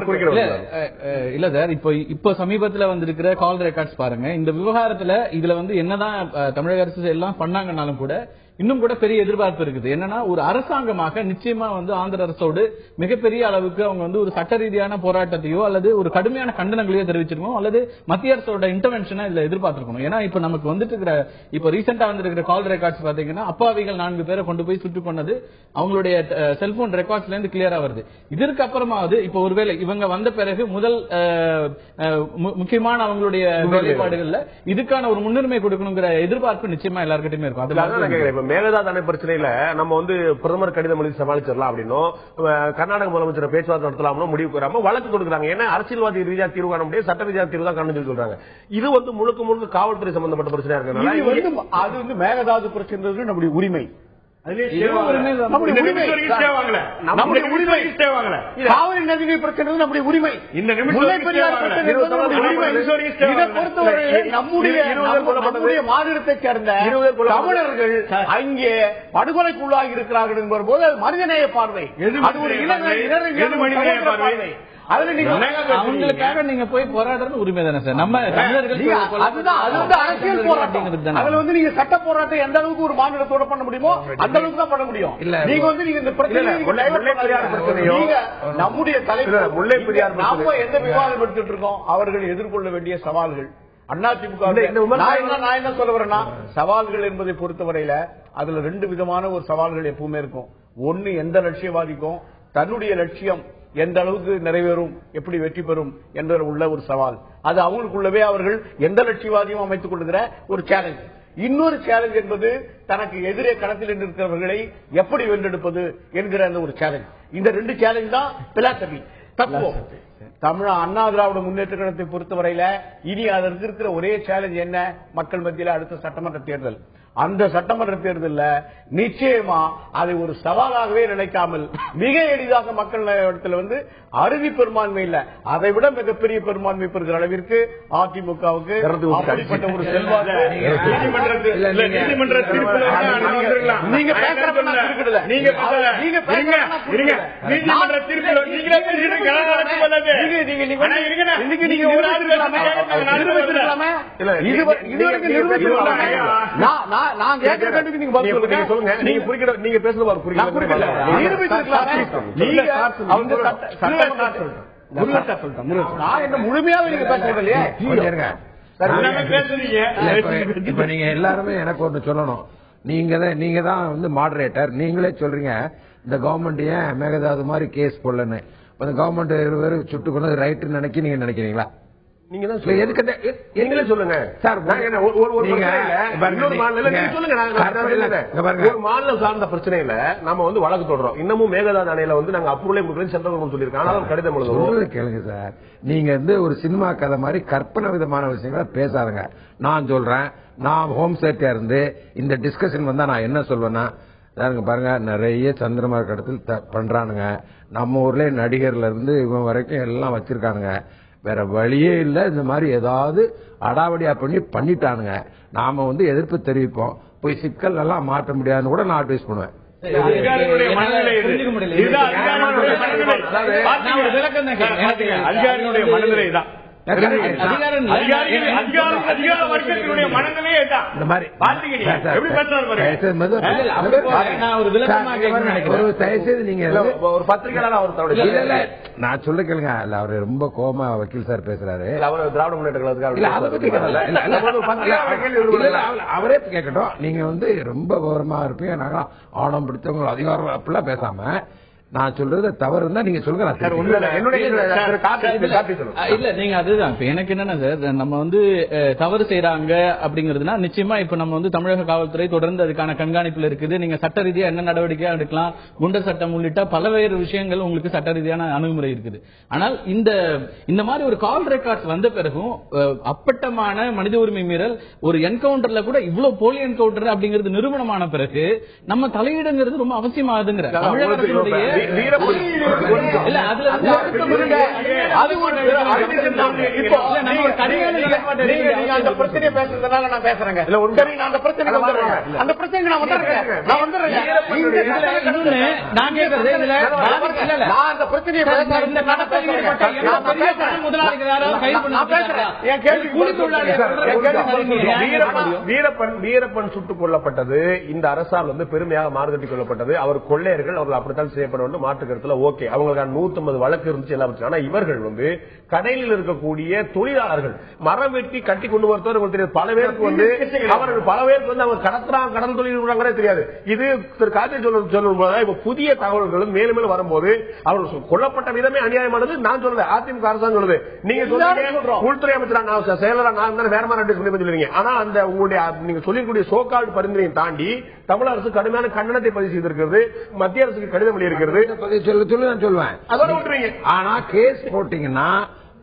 இல்ல சார், இப்ப சமீபத்துல வந்திருக்கிற கால் ரெக்கார்ட்ஸ் பாருங்க. இந்த விவகாரத்துல இதுல என்னதான் தமிழக அரசு எல்லாம் பண்ணாங்கன்னாலும் கூட இன்னும் கூட பெரிய எதிர்பார்ப்பு இருக்குது. என்னன்னா, ஒரு அரசாங்கமாக நிச்சயமா ஆந்திர அரசோடு மிகப்பெரிய அளவுக்கு அவங்க ஒரு சட்ட ரீதியான போராட்டத்தையோ அல்லது ஒரு கடுமையான கண்டனங்களையோ தெரிவிச்சிருக்கணும், அல்லது மத்திய அரசோட இன்டர்வென்ஷனை இதுல எதிர்பார்த்திருக்கணும். ஏன்னா இப்ப நமக்கு இருக்கிற இப்ப ரீசெண்டா வந்திருக்கிற கால் ரெக்கார்ட்ஸ் பாத்தீங்கன்னா, அப்பாவிகள் 4 பேரை கொண்டு போய் சுட்டுக் கொண்டது அவங்களுடைய செல்போன் ரெக்கார்ட்ஸ்ல இருந்து கிளியரா வருது. இதற்கு அப்புறமாவது இப்ப ஒருவேளை இவங்க வந்த பிறகு முதல் முக்கியமான அவங்களுடைய வேலைப்பாடுகள்ல இதுக்கான ஒரு முன்னுரிமை கொடுக்கணுங்கிற எதிர்பார்ப்பு நிச்சயமா எல்லாருக்கிட்டையுமே இருக்கும். மேகதாது அணை பிரச்சனையில நம்ம பிரதமர் கடிதம் எழுதி சமாளிச்சிடலாம் அப்படின்னும், கர்நாடக முதலமைச்சர் பேச்சுவார்த்தை நடத்தலாம் முடிவு பெறாம வழக்கு கொடுக்குறாங்க. ஏன்னா அரசியல்வாதி ரீதியா தீர்வு காண முடியாது, சட்ட ரீதியா தீர்வு தான் காண சொல்றாங்க. இது முழுக்க முழுக்க காவல்துறை சம்பந்தப்பட்ட பிரச்சனையா இருக்கு. அது மேகதாது பிரச்சனை நம்முடைய உரிமை. காவிரி நதிநீர் பிரச்சனை நம்முடைய உரிமை. முல்லை பெரியார் நம்முடைய மாநிலத்தைச் சேர்ந்த தமிழர்கள் அங்கே படுகொலைக்குள்ளாகி இருக்கிறார்கள் என்பது போது அது மனிதநேய பார்வை, அது ஒரு பார்வை. அதுல நீங்க அவங்களுக்காக நீங்க போய் போராடுறது உரிமை தானே சார். நம்ம தமிழர்கள் அதுதான் அரசியல் போராட்டம். அதுல வந்து நீங்க சட்ட போராட்டம் எந்த அளவுக்கு ஒரு மாநிலத்தோட பண்ண முடியுமோ அந்த அளவுக்கு தான் பண்ண முடியும். நீங்க வந்து நீங்க இந்த பிரச்சனை நம்முடைய தலைவர் முல்லை பெரியார் நாம எந்த விவாதம் எடுத்துட்டு இருக்கோம், அவர்கள் எதிர்கொள்ள வேண்டிய சவால்கள் அதிமுக. நான் என்ன சொல்ல வரேன்னா, சவால்கள் என்பதை பொறுத்தவரையில அதுல ரெண்டு விதமான ஒரு சவால்கள் எப்பவுமே இருக்கும். ஒன்னு எந்த லட்சியவாதிக்கும் தன்னுடைய லட்சியம் எந்த அளவுக்கு நிறைவேறும், எப்படி வெற்றி பெறும் என்ற உள்ள ஒரு சவால். அது அவங்களுக்குள்ளவே அவர்கள் எந்த லட்சியவாதியும் அமைத்துக் கொள்ளுகிற ஒரு சேலஞ்ச். இன்னொரு சேலஞ்ச் என்பது தனக்கு எதிரே களத்தில் இருக்கிறவர்களை எப்படி வென்றெடுப்பது என்கிற அந்த ஒரு சேலஞ்ச். இந்த ரெண்டு சேலஞ்ச் தான் பிலாசபி, தத்துவம். தமிழ் அண்ணா திராவிட முன்னேற்ற கழகத்தை பொறுத்தவரையில இனி அதற்கு இருக்கிற ஒரே சேலஞ்ச் என்ன, மக்கள் மத்தியில் அடுத்த சட்டமன்ற தேர்தல். அந்த சட்டமன்ற தேர்தலில் நிச்சயமா அதை ஒரு சவாலாகவே நினைக்காமல் மிக எளிதாக மக்கள் இடத்துல வந்து அறுதி பெரும்பான்மை இல்ல, அதை விட மிகப்பெரிய பெரும்பான்மை பெறுகிற அளவிற்கு அதிமுகவுக்கு அப்படிப்பட்ட ஒரு செல்வாக்கு நீங்க பேசுறது முழுமையாக நீங்க பேசுறது இல்லையா? இப்ப நீங்க எல்லாருமே எனக்கு ஒண்ணு சொல்லணும். நீங்க தான் வந்து மாடரேட்டர். நீங்களே சொல்றீங்க இந்த கவர்மெண்ட் ஏன் மேகதாது மாதிரி கேஸ் போடலன்னு. அந்த கவர்மெண்ட் சுட்டு கொண்டு ரைட்டு நினைக்க நீங்க நினைக்கிறீங்களா? நீங்க தான் நீங்களே சொல்லுங்க சார். ஒரு மாநிலம் சார்ந்த பிரச்சனையில நம்ம வந்து வழக்கு தொடரும். இன்னமும் மேகதாது அணையில வந்து நாங்க அப்ரூவலே கொடுக்கல சென்ட்ரல் கவர்மெண்ட் சொல்லிருக்காங்க. ஆனாலும் கடிதம் எழுதுறோம். கேளுங்க சார், நீங்க வந்து ஒரு சினிமா கதை மாதிரி கற்பனை விதமான விஷயங்களை பேசாதுங்க. நான் சொல்றேன், நான் ஹோம் செக்ரட்டரியா இருந்து இந்த டிஸ்கஷன் வந்தா நான் என்ன சொல்வேன்னா, பாருங்க நிறைய சந்திரமார் கடத்தில் பண்றானுங்க. நம்ம ஊர்ல நடிகர்ல இருந்து இவன் வரைக்கும் எல்லாம் வச்சிருக்கானுங்க. வேற வழியே இல்ல, இந்த மாதிரி ஏதாவது அடாவடியா பண்ணிட்டானுங்க. நாம வந்து எதிர்ப்பு தெரிவிப்போம். போய் சிக்கல் எல்லாம் மாற்ற முடியாதுன்னு கூட நான் அட்வைஸ் பண்ணுவேன். அதிகாரிகளுடைய மனநிலை தான். நான் சொல்ல கேளுங்க, அவரு ரொம்ப கோமா வக்கீல் சார் பேசுறாரு. திராவிட முன்னேற்ற அவரே கேட்கட்டும். நீங்க வந்து ரொம்ப கௌரவமா இருப்பீங்க, நாங்க ஆணம் பிடித்தவங்க அதிகாரம் அப்படிலாம் பேசாம நான் சொல்றது தவறு இருந்தா நீங்க சொல்லுங்க. இல்ல நீங்க அதுதான் இப்ப எனக்கு என்னன்னா சார், நம்ம வந்து தவறு செய்யறாங்க அப்படிங்கறதுனா நிச்சயமா இப்ப நம்ம வந்து தமிழக காவல்துறை தொடர்ந்து அதுக்கான கண்காணிப்புல இருக்குது. நீங்க சட்ட ரீதியா என்ன நடவடிக்கை எடுக்கலாம், குண்டர் சட்டம் உள்ளிட்ட பல்வேறு விஷயங்கள் உங்களுக்கு சட்ட ரீதியான அணுகுமுறை இருக்குது. ஆனால் இந்த மாதிரி ஒரு கால் ரெக்கார்ட்ஸ் வந்த பிறகும் அப்பட்டமான மனித உரிமை மீறல், ஒரு என்கவுண்டர்ல கூட இவ்வளவு போலி என்கவுண்டர் அப்படிங்கிறது நிரூபணமான பிறகு நம்ம தலையிடுங்கிறது ரொம்ப அவசியமாகுதுங்கிற தமிழகத்தினுடைய பிரச்சனையை பேசுறதுனால நான் பேசுறேங்க. அந்த பிரச்சனை வீரப்பன் சுட்டுக் கொல்லப்பட்டது இந்த அரசால் வந்து பெருமையாக மாறுதட்டி கொள்ளப்பட்டது. அவர் கொள்ளையர்கள், அவர்கள் அப்படித்தான் செய்யப்பட வேண்டும். மாற்று கருத்துல ஓகே, அவங்களுக்கு 150 வழக்கு இருந்துச்சு எல்லாம். ஆனா இவர்கள் வந்து கடையில் இருக்கக்கூடிய தொழிலாளர்கள் மரம் வெட்டி கட்டி கொண்டு வரத்தோடு தெரியாது. பல பேருக்கு வந்து அவங்க கடத்துறாங்க, கடல் தொழில் தெரியாது. இது திரு கார்த்திகை சொல்லும் போது இப்ப புதிய தகவல்களும் மேலும் மேலும் வரும்போது அவர்கள் கொல்லப்பட்ட விதமே அநியாயமானது. நான் சொல்றேன், அதிமுக அரசாங்கம் சொல்லுது. நீங்க சொல்றீங்க உள்துறை அமைச்சர் செயலரா நான் வேற மாதிரி சொல்லுவீங்க. ஆனா அந்த உங்களுடைய நீங்க சொல்லிக்கூடிய சோகால்டு பரிந்துரையை தாண்டி தமிழக அரசு கடுமையான கண்டனத்தை பதிவு செய்திருக்கிறது. மத்திய அரசுக்கு கடிதம் எழுதியிருக்கிறது. சொல்லுவேன். ஆனா கேஸ் போட்டீங்கன்னா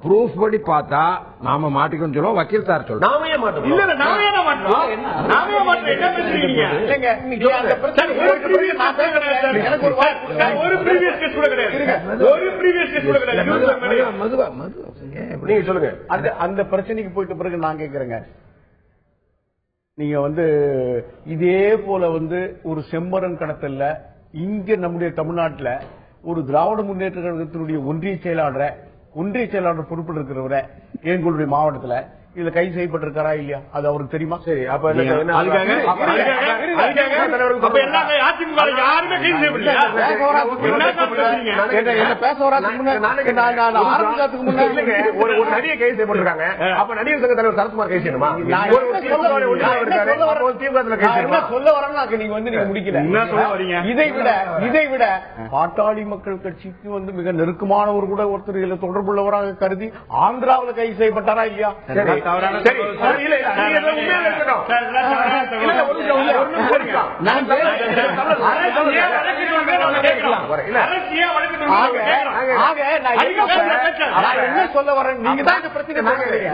ப்ரூஃப் படி பார்த்தா நாம மாட்டிக்கணும் சொல்லுவோம். வக்கீல் சார் சொல்லுவோம். நாமே மாட்டோம். இல்ல நாமே மாட்டோம். நாமே மாட்டோம். என்ன பேசுறீங்க? இல்லங்க அந்த பிரச்சனை ஒரு ப்ரீவியஸ் கேஸ் கூட கிடையாது. ஒரு ப்ரீவியஸ் கேஸ் கூட கிடையாது. மதுவா நீங்க சொல்லுங்க. அந்த பிரச்சனைக்கு போயிட்ட பிறகு நான் கேக்குறேங்க, நீங்க வந்து இதே போல வந்து ஒரு செம்மரம் கடத்தல்ல இங்க நம்முடைய தமிழ்நாட்டில் ஒரு திராவிட முன்னேற்ற கழகத்தினுடைய ஒன்றிய செயலாளரை ஒன்றிய செயலாளர் பொறுப்பில் இருக்கிறவரை எங்களுடைய மாவட்டத்துல இதுல கைது செய்யப்பட்டிருக்காரா இல்லையா அது அவருக்கு தெரியுமா? சரி, அப்ப யாருமே கைது செய்யப்படலையா? ஒரு நடிகை கைது செய்யப்பட்டிருக்காங்க. அப்ப நடிகர் சங்க தலைவர் சரத்குமார் கைது செய்யணுமா? சொல்ல வரேன்னு நீங்க வந்து நீங்க முடிக்கல. இதை விட பாட்டாளி மக்கள் கட்சிக்கு வந்து மிக நெருக்கமானவர் கூட ஒருத்தர் இதுல தொடர்புள்ளவராக கருதி ஆந்திராவில் கைது செய்யப்பட்டாரா இல்லையா? என்ன சொல்ல வரேன், நீங்க தான் இந்த பிரச்சனை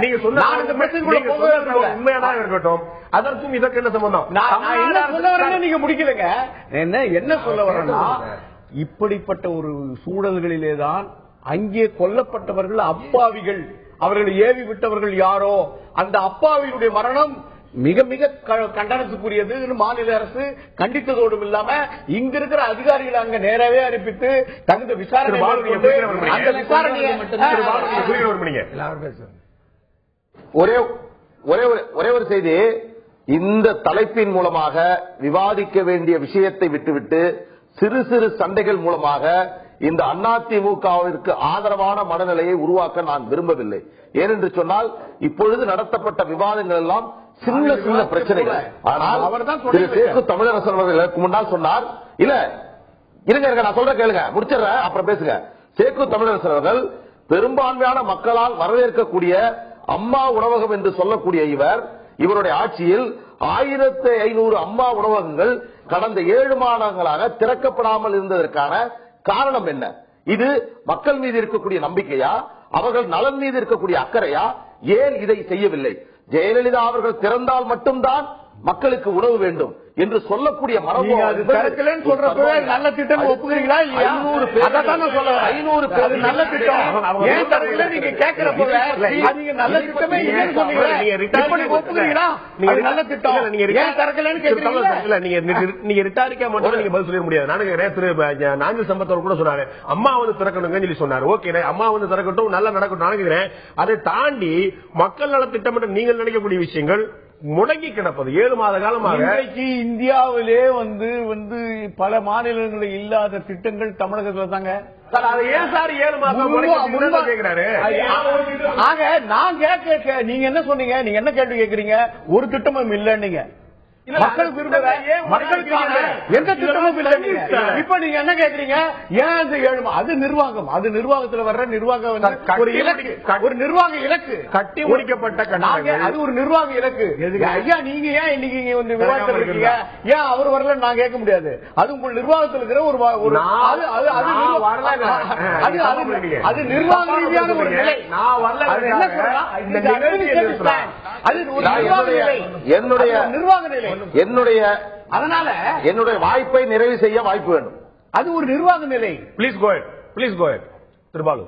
நீங்க சொன்ன உண்மையானா இருக்கட்டும், அதற்கும் இதற்கு என்ன சம்பந்தம்? என்ன சொல்ல வரேன்னு நீங்க முடிக்கலங்க. என்ன சொல்ல வரேன்னா, இப்படிப்பட்ட ஒரு சூழல்களிலேதான் அங்கே கொல்லப்பட்டவர்கள் அப்பாவிகள், அவர்களை ஏவி விட்டவர்கள் யாரோ, அந்த அப்பாவியுடைய மரணம் மிக மிக கண்டனத்துக்குரியது. மாநில அரசு கண்டித்ததோடும் இல்லாம இங்க இருக்கிற அதிகாரிகளை அங்க நேரவே அனுப்பிட்டு தகுந்த விசாரணை அந்த விசாரணையை ஒரே ஒரு செய்தி. இந்த தலைப்பின் மூலமாக விவாதிக்க வேண்டிய விஷயத்தை விட்டுவிட்டு சிறு சிறு சண்டைகள் மூலமாக இந்த அதிமுகவிற்கு ஆதரவான மனநிலையை உருவாக்க நான் விரும்பவில்லை. ஏனென்று சொன்னால் இப்பொழுது நடத்தப்பட்ட விவாதங்கள் எல்லாம் சின்ன சின்ன பிரச்சனைகள். ஆனால் திரு சேக்கு தமிழரசன் அவர்களுக்கு முன்னால் சொன்னார், இல்ல இருங்க நான் சொல்ற கேளுங்க, முடிச்சிடறேன் அப்புறம் பேசுங்க. சேக்கு தமிழரசன் அவர்கள் பெரும்பான்மையான மக்களால் வரவேற்கக்கூடிய அம்மா உணவகம் என்று சொல்லக்கூடிய இவருடைய ஆட்சியில் 1500 அம்மா உணவகங்கள் கடந்த 7 மாதங்களாக திறக்கப்படாமல் இருந்ததற்கான காரணம் என்ன? இது மக்கள் மீது இருக்கக்கூடிய நம்பிக்கையா, அவர்கள் நலன் மீது இருக்கக்கூடிய அக்கறையா? ஏன் இதை செய்யவில்லை? ஜெயலலிதா அவர்கள் திறந்தால் மட்டும்தான் மக்களுக்கு உணவு வேண்டும் என்று சொல்லக்கூடிய மரபு நல்ல திட்டம் ஒப்புகிறீங்களா? 500 பேர் நல்ல திட்டம் ஏன் தரல? நீங்க கேட்கிறப்ப நல்ல திட்டமே ஒப்புகிறீங்களா? நல்ல திட்டம் ஏன் தரக்கலன்னு கேட்கிறீங்களா? நீங்க ரிட்டாரிக்கா மட்டும் நீங்க பதில் சொல்ல முடியாது. நான் திரு நாஞ்சில் சம்பத் கூட சொன்னாரு, அம்மா வந்து திறக்கணுங்க சொல்லி சொன்னாரு. ஓகே, அம்மா வந்து திறக்கட்டும், நல்லா நடக்கட்டும் நினைக்கிறேன். அதை தாண்டி மக்கள் நல திட்டம் என்று நீங்கள் நினைக்கக்கூடிய விஷயங்கள் முடங்கி கிடப்பது 7 மாத காலமாக. இன்றைக்கு இந்தியாவிலே வந்து பல மாநிலங்களில் இல்லாத திட்டங்கள் தமிழகத்தில் தாங்க. அதை ஏன் சார் 7 மாதம் கேட்கிறாரு? ஆக நான் கேட்க நீங்க என்ன சொன்னீங்க? நீங்க என்ன கேள்வி கேட்கறீங்க? ஒரு திட்டமும் இல்லைன்னீங்க. மக்கள் மக்களுக்கான எந்த திட்டமும் இல்லை. இப்ப நீங்க என்ன கேட்கறீங்க? ஏன் அந்த 7 அது நிர்வாகம், அது நிர்வாகத்தில் வர்ற நிர்வாகம் ஒரு நிர்வாக இலக்கு கட்டி முடிக்கப்பட்ட அது ஒரு நிர்வாக இலக்கு. ஐயா நீங்க ஏன் இன்னைக்கு இங்க வந்து விவாதத்தில் இருக்கீங்க? ஏன் அவர் வரல நான் கேட்க முடியாது. அது உங்கள் நிர்வாகத்தில் இருக்கிற ஒரு அது நிர்வாக ரீதியான ஒரு நிலை. நான் வரல என்னுடைய நிர்வாக நிலை. அதனால என்னுடைய வாய்ப்பை நிறைவு செய்ய வாய்ப்பு வேண்டும். அது ஒரு நிர்வாக நிலை. Please go ahead Thirupalu.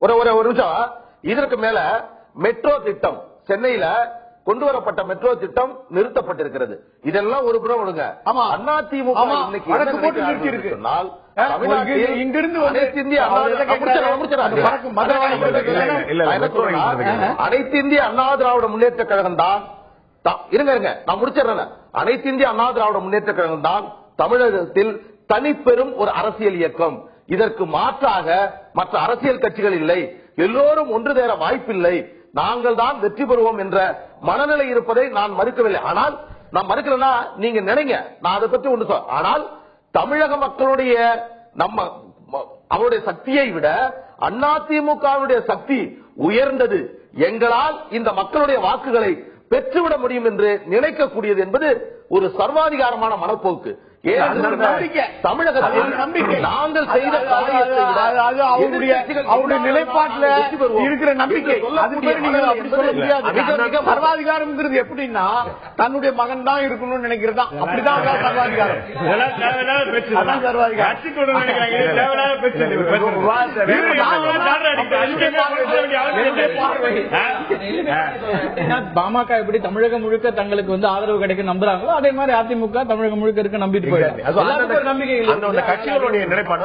ஒரு நிமிஷம். இதற்கு மேல மெட்ரோ திட்டம் சென்னையில கொண்டு வரப்பட்ட மெட்ரோ திட்டம் நிறுத்தப்பட்டிருக்கிறது. இதெல்லாம் ஒரு புறம் விடுங்க. அதிமுக இன்னைக்கு சொன்னால் இங்கிருந்து அனைத்து இந்திய அண்ணா திராவிட முன்னேற்ற கழகம் தான். இருங்க நான் முடிச்சிடறேன். அனைத்து இந்திய அண்ணா திராவிட முன்னேற்ற கழகம் தான் தமிழகத்தில் தனிப்பெரும் ஒரு அரசியல் இயக்கம். இதற்கு மாற்றாக மற்ற அரசியல் கட்சிகள் இல்லை. எல்லோரும் ஒன்று சேர வாய்ப்பில்லை. நாங்கள் தான் வெற்றி பெறுவோம் என்ற மனநிலை இருப்பதை நான் மறுக்கவில்லை. ஆனால் நான் மறுக்கலன்னா நீங்க நினைங்க, நான் அதை பற்றி ஒன்று சொல்ல. ஆனால் தமிழக மக்களுடைய அவருடைய சக்தியை விட அதிமுகவுடைய சக்தி உயர்ந்தது. எங்களால் இந்த மக்களுடைய வாக்குகளை பெற்றுவிட முடியும் என்று நினைக்கக்கூடியது என்பது ஒரு சர்வாதிகாரமான மனப்போக்கு. தமிழகத்தில் நாங்கள் செய்த அவருடைய நிலைப்பாட்டில் இருக்கிற நம்பிக்கை சர்வாதிகாரம் எப்படின்னா தன்னுடைய மகன் தான் இருக்கணும்னு நினைக்கிறதா? அப்படிதான் சர்வாதிகாரம். பாமக எப்படி தமிழகம் முழுக்க தங்களுக்கு வந்து ஆதரவு கிடைக்க நம்புறாங்களோ அதே மாதிரி அதிமுக தமிழகம் முழுக்க இருக்க நம்பிட்டு கட்சிகளுடைய நிலைப்பாடு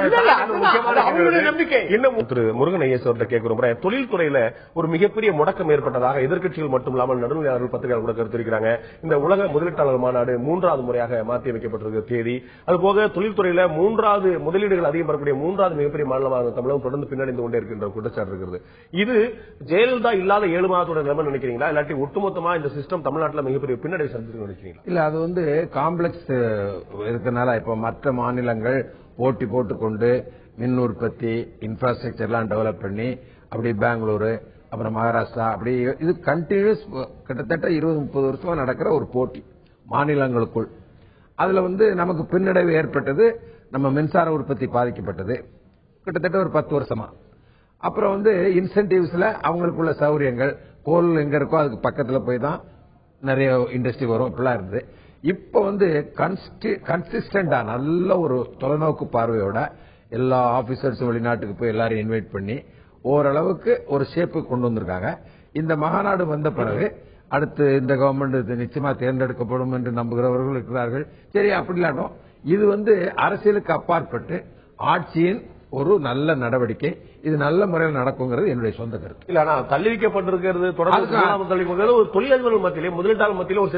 நம்பிக்கை. இன்னும் திரு முருகன் ஐஎஸ் அவர்கிட்ட கேட்கிறோம், தொழில்துறையில ஒரு மிகப்பெரிய முடக்கம் ஏற்பட்டதாக எதிர்க்கட்சிகள் மட்டும் இல்லாமல் நடுநிலையாளர்கள் பத்திரிகையாளர் கூட கருத்திருக்கிறாங்க. இந்த உலக முதலீட்டாளர் மாநாடு 3வது முறையாக மாற்றி அமைக்கப்பட்டிருக்கிற தேதி, அதுபோக தொழில்துறையில 3வது முதலீடுகள் அதிகம் பெறக்கூடிய 3வது மிகப்பெரிய மாநிலமாக தமிழகம் தொடர்ந்து பின்னடைந்து கொண்டே இருக்கின்ற குற்றச்சாட்டு இருக்கிறது. இது ஜெயலலிதா இல்லாத 7 மாதத்தோட நிலைமை நினைக்கிறீங்களா, இல்லாட்டி ஒட்டுமொத்தமா இந்த சிஸ்டம் தமிழ்நாட்டில் மிகப்பெரிய பின்னடை சந்தித்து நினைக்கிறீங்களா? இல்ல, அது வந்து காம்ப்ளெக்ஸ் இருக்கனால இப்ப மற்ற மாநிலங்கள் போட்டி போட்டுக்கொண்டு மின் உற்பத்தி இன்ஃப்ராஸ்ட்ரக்சர் எல்லாம் டெவலப் பண்ணி அப்படி பெங்களூரு அப்புறம் மகாராஷ்டிரா அப்படி இது கண்டினியூஸ் கிட்டத்தட்ட 20-30 வருஷமா நடக்கிற ஒரு போட்டி மாநிலங்களுக்குள். அதுல வந்து நமக்கு பின்னடைவு ஏற்பட்டது, நம்ம மின்சார உற்பத்தி பாதிக்கப்பட்டது கிட்டத்தட்ட ஒரு 10 வருஷமா. அப்புறம் வந்து இன்சென்டிவ்ஸ்ல அவங்களுக்குள்ள சௌகரியங்கள், கோல் எங்க இருக்கோ அதுக்கு பக்கத்துல போய் தான் நிறைய இண்டஸ்ட்ரி வரும் இப்பெல்லாம் இருந்து. இப்ப வந்து கன்சிஸ்டண்டா நல்ல ஒரு தொலைநோக்கு பார்வையோட எல்லா ஆபீசர்ஸும் வெளிநாட்டுக்கு போய் எல்லாரும் இன்வைட் பண்ணி ஓரளவுக்கு ஒரு ஷேப்பு கொண்டு வந்திருக்காங்க. இந்த மகாநாடு வந்த பிறகு அடுத்து இந்த கவர்மெண்ட் நிச்சயமா தேர்ந்தெடுக்கப்படும் என்று நம்புகிறவர்கள் இருக்கிறார்கள். சரி, அப்படி இல்லாட்டும் இது வந்து அரசியலுக்கு அப்பாற்பட்டு ஆட்சியின் ஒரு நல்ல நடவடிக்கை, இது நல்ல முறையில் நடக்குங்கிறது என்னுடைய சொந்த கருத்து. இல்ல, ஆனா தள்ளி வைக்கப்பட்டிருக்கிறது தொடர்ந்து ஒரு தொழிலதிபர்கள் மத்தியிலே முதலீட்டாளர் மத்தியிலே ஒரு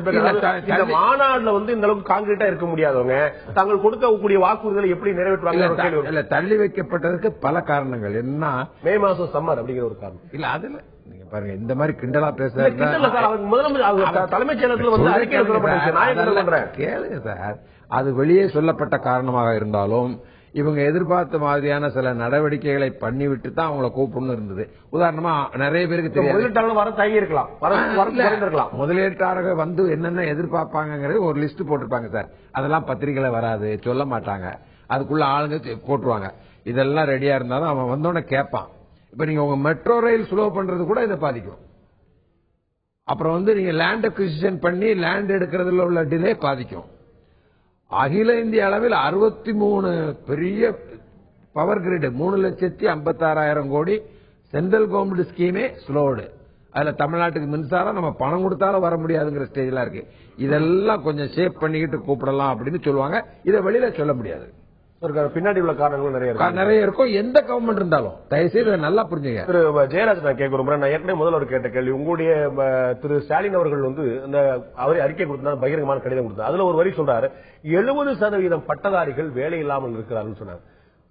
இந்த மாநாடுல வந்து இந்த அளவுக்கு கான்கிரீட்டா இருக்க முடியாதவங்க தாங்கள் கொடுக்கக்கூடிய வாக்குறுதிகளை எப்படி நிறைவேற்றுவாங்க? இல்ல, தள்ளி வைக்கப்பட்டதுக்கு பல காரணங்கள். என்ன, மே மாசம் சம்மர் அப்படிங்கிற ஒரு காரணம் இல்ல. அதுல நீங்க பாருங்க, இந்த மாதிரி கிண்டலா பேசுறாங்க. தலைமைச் செயலகத்தில் வந்து அறிக்கை கேளுங்க சார், அது வெளியே சொல்லப்பட்ட காரணமாக இருந்தாலும் இவங்க எதிர்பார்த்த மாதிரியான சில நடவடிக்கைகளை பண்ணிவிட்டு தான் அவங்களை கூப்பிடணும் இருந்தது. உதாரணமா நிறைய பேருக்கு தெரியாது, வர தயங்கி இருக்கலாம். முதலீட்டாளர்கள் வந்து என்னென்ன எதிர்பார்ப்பாங்கிறது ஒரு லிஸ்ட் போட்டிருப்பாங்க சார். அதெல்லாம் பத்திரிகையில வராது, சொல்ல மாட்டாங்க. அதுக்குள்ள ஆளுங்க போட்டுருவாங்க. இதெல்லாம் ரெடியா இருந்தாலும் அவன் வந்தோடனே கேட்பான். இப்ப நீங்க உங்க மெட்ரோ ரயில் ஸ்லோ பண்றது கூட இதை பாதிக்கும். அப்புறம் வந்து நீங்க லேண்ட் அக்விசிஷன் பண்ணி லேண்ட் எடுக்கிறதுல உள்ள டிலே பாதிக்கும். அகில இந்திய அளவில் 63 பெரிய பவர் கிரிட் 3,56,000 கோடி சென்ட்ரல் கவர்மெண்ட் ஸ்கீமே ஸ்லோடு. அதுல தமிழ்நாட்டுக்கு மின்சாரம் நம்ம பணம் கொடுத்தாலும் வர முடியாதுங்கிற ஸ்டேஜ்ல இருக்கு. இதெல்லாம் கொஞ்சம் ஷேப் பண்ணிக்கிட்டு கூப்பிடலாம் அப்படின்னு சொல்லுவாங்க. இதை வெளியில சொல்ல முடியாது. பின்னாடி உள்ள காரணங்கள் நிறைய இருக்கும். எந்த கவர்மெண்ட் இருந்தாலும் தயவுசெய்து நல்லா புரிஞ்சுங்க. திரு ஜெயராஜ், நான் கேட்கிறோம், நான் ஏற்கனவே முதல்ல கேட்ட கேள்வி, உங்களுடைய திரு ஸ்டாலின் அவர்கள் வந்து இந்த அவரை அறிக்கை கொடுத்தாரு, பகிரங்கமான கடிதம் கொடுத்தாரு. அதுல ஒரு வரி சொல்றாரு, 70% பட்டதாரிகள் வேலை இல்லாமல் இருக்கிறார்கள் சொன்னார்.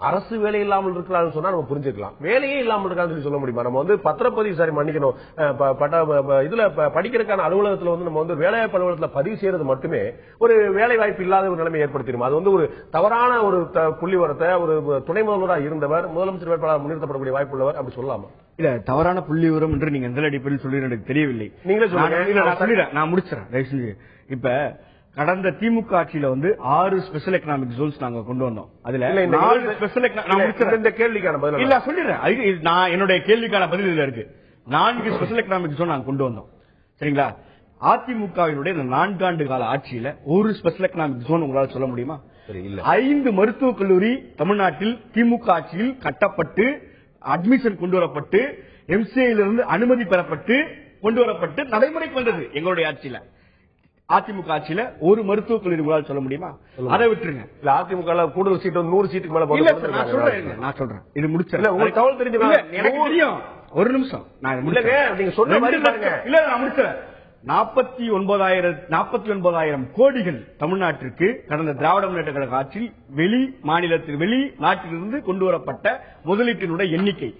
அரசு வேலை இல்லாமல் இருக்கிறார்கள் சொன்னா நம்ம புரிஞ்சுக்கலாம். வேலையே இல்லாமல் இருக்கான்னு சொல்ல முடியுமா? நம்ம வந்து பத்திரப்பதிவு மன்னிக்கணும், இதுல படிக்கிறதுக்கான அலுவலகத்துல வந்து நம்ம வந்து வேலைவாய்ப்பு அலுவலகத்துல பதிவு செய்யறது மட்டுமே ஒரு வேலை வாய்ப்பு இல்லாத ஒரு நிலைமை ஏற்படுத்திடும். அது வந்து ஒரு தவறான ஒரு புள்ளிவரத்தை ஒரு துணை முதல்வராக இருந்தவர் முதலமைச்சர் வேட்பாளர் முன்னிறுத்தப்படக்கூடிய வாய்ப்பு உள்ளவர் அப்படி சொல்லலாமா? இல்ல, தவறான புள்ளிவரம் என்று நீங்க எந்த அடிப்படையில் சொல்லி எனக்கு தெரியவில்லை. நீங்களே சொல்லுங்க. நான் முடிச்சிடறேன். இப்ப கடந்த திமுக ஆட்சியில வந்து 6 ஸ்பெஷல் எக்கனாமிக் ஜோன்ஸ் நாங்க கொண்டு வந்தோம். அதுல 4 ஸ்பெஷல் இந்த கேள்விக்கான பதில் இல்ல சொல்லிடுறேன். நான் என்னுடைய கேள்விக்கான பதில் இதுல இருக்கு. 4 ஸ்பெஷல் எக்கனாமிக் ஜோன் நாங்க கொண்டு வந்தோம். சரிங்களா? அதிமுகவினுடைய 4 ஆண்டு கால ஆட்சியில ஒரு ஸ்பெஷல் எக்கனாமிக் ஜோன் உங்களால சொல்ல முடியுமா? 5 மருத்துவக் கல்லூரி தமிழ்நாட்டில் திமுக ஆட்சியில் கட்டப்பட்டு அட்மிஷன் கொண்டு வரப்பட்டு எம்சிஐலிருந்து அனுமதி பெறப்பட்டு கொண்டு வரப்பட்டு நடைமுறைக்கு வந்தது எங்களுடைய ஆட்சியில. அதிமுக ஆட்சியில ஒரு மருத்துவக் கல்லூரி உங்களால் சொல்ல முடியுமா? அதை விட்டுருங்க. அதிமுக கூடுதல் சீட் 100 சீட்டுக்கு மேல நான் சொல்றேன். இது முடிச்சல உங்களுக்கு தகவல் தெரிஞ்சு எனக்கு தெரியும். ஒரு நிமிஷம், நான் நீங்க சொன்ன மாதிரி இல்ல, நான் முடிச்சேன். 49,000 கோடிகள் தமிழ்நாட்டிற்கு கடந்த திராவிட முன்னேற்ற கழக ஆட்சியில் வெளி மாநிலத்தில் வெளி நாட்டிலிருந்து கொண்டு வரப்பட்ட முதலீட்டினுடைய எண்ணிக்கை.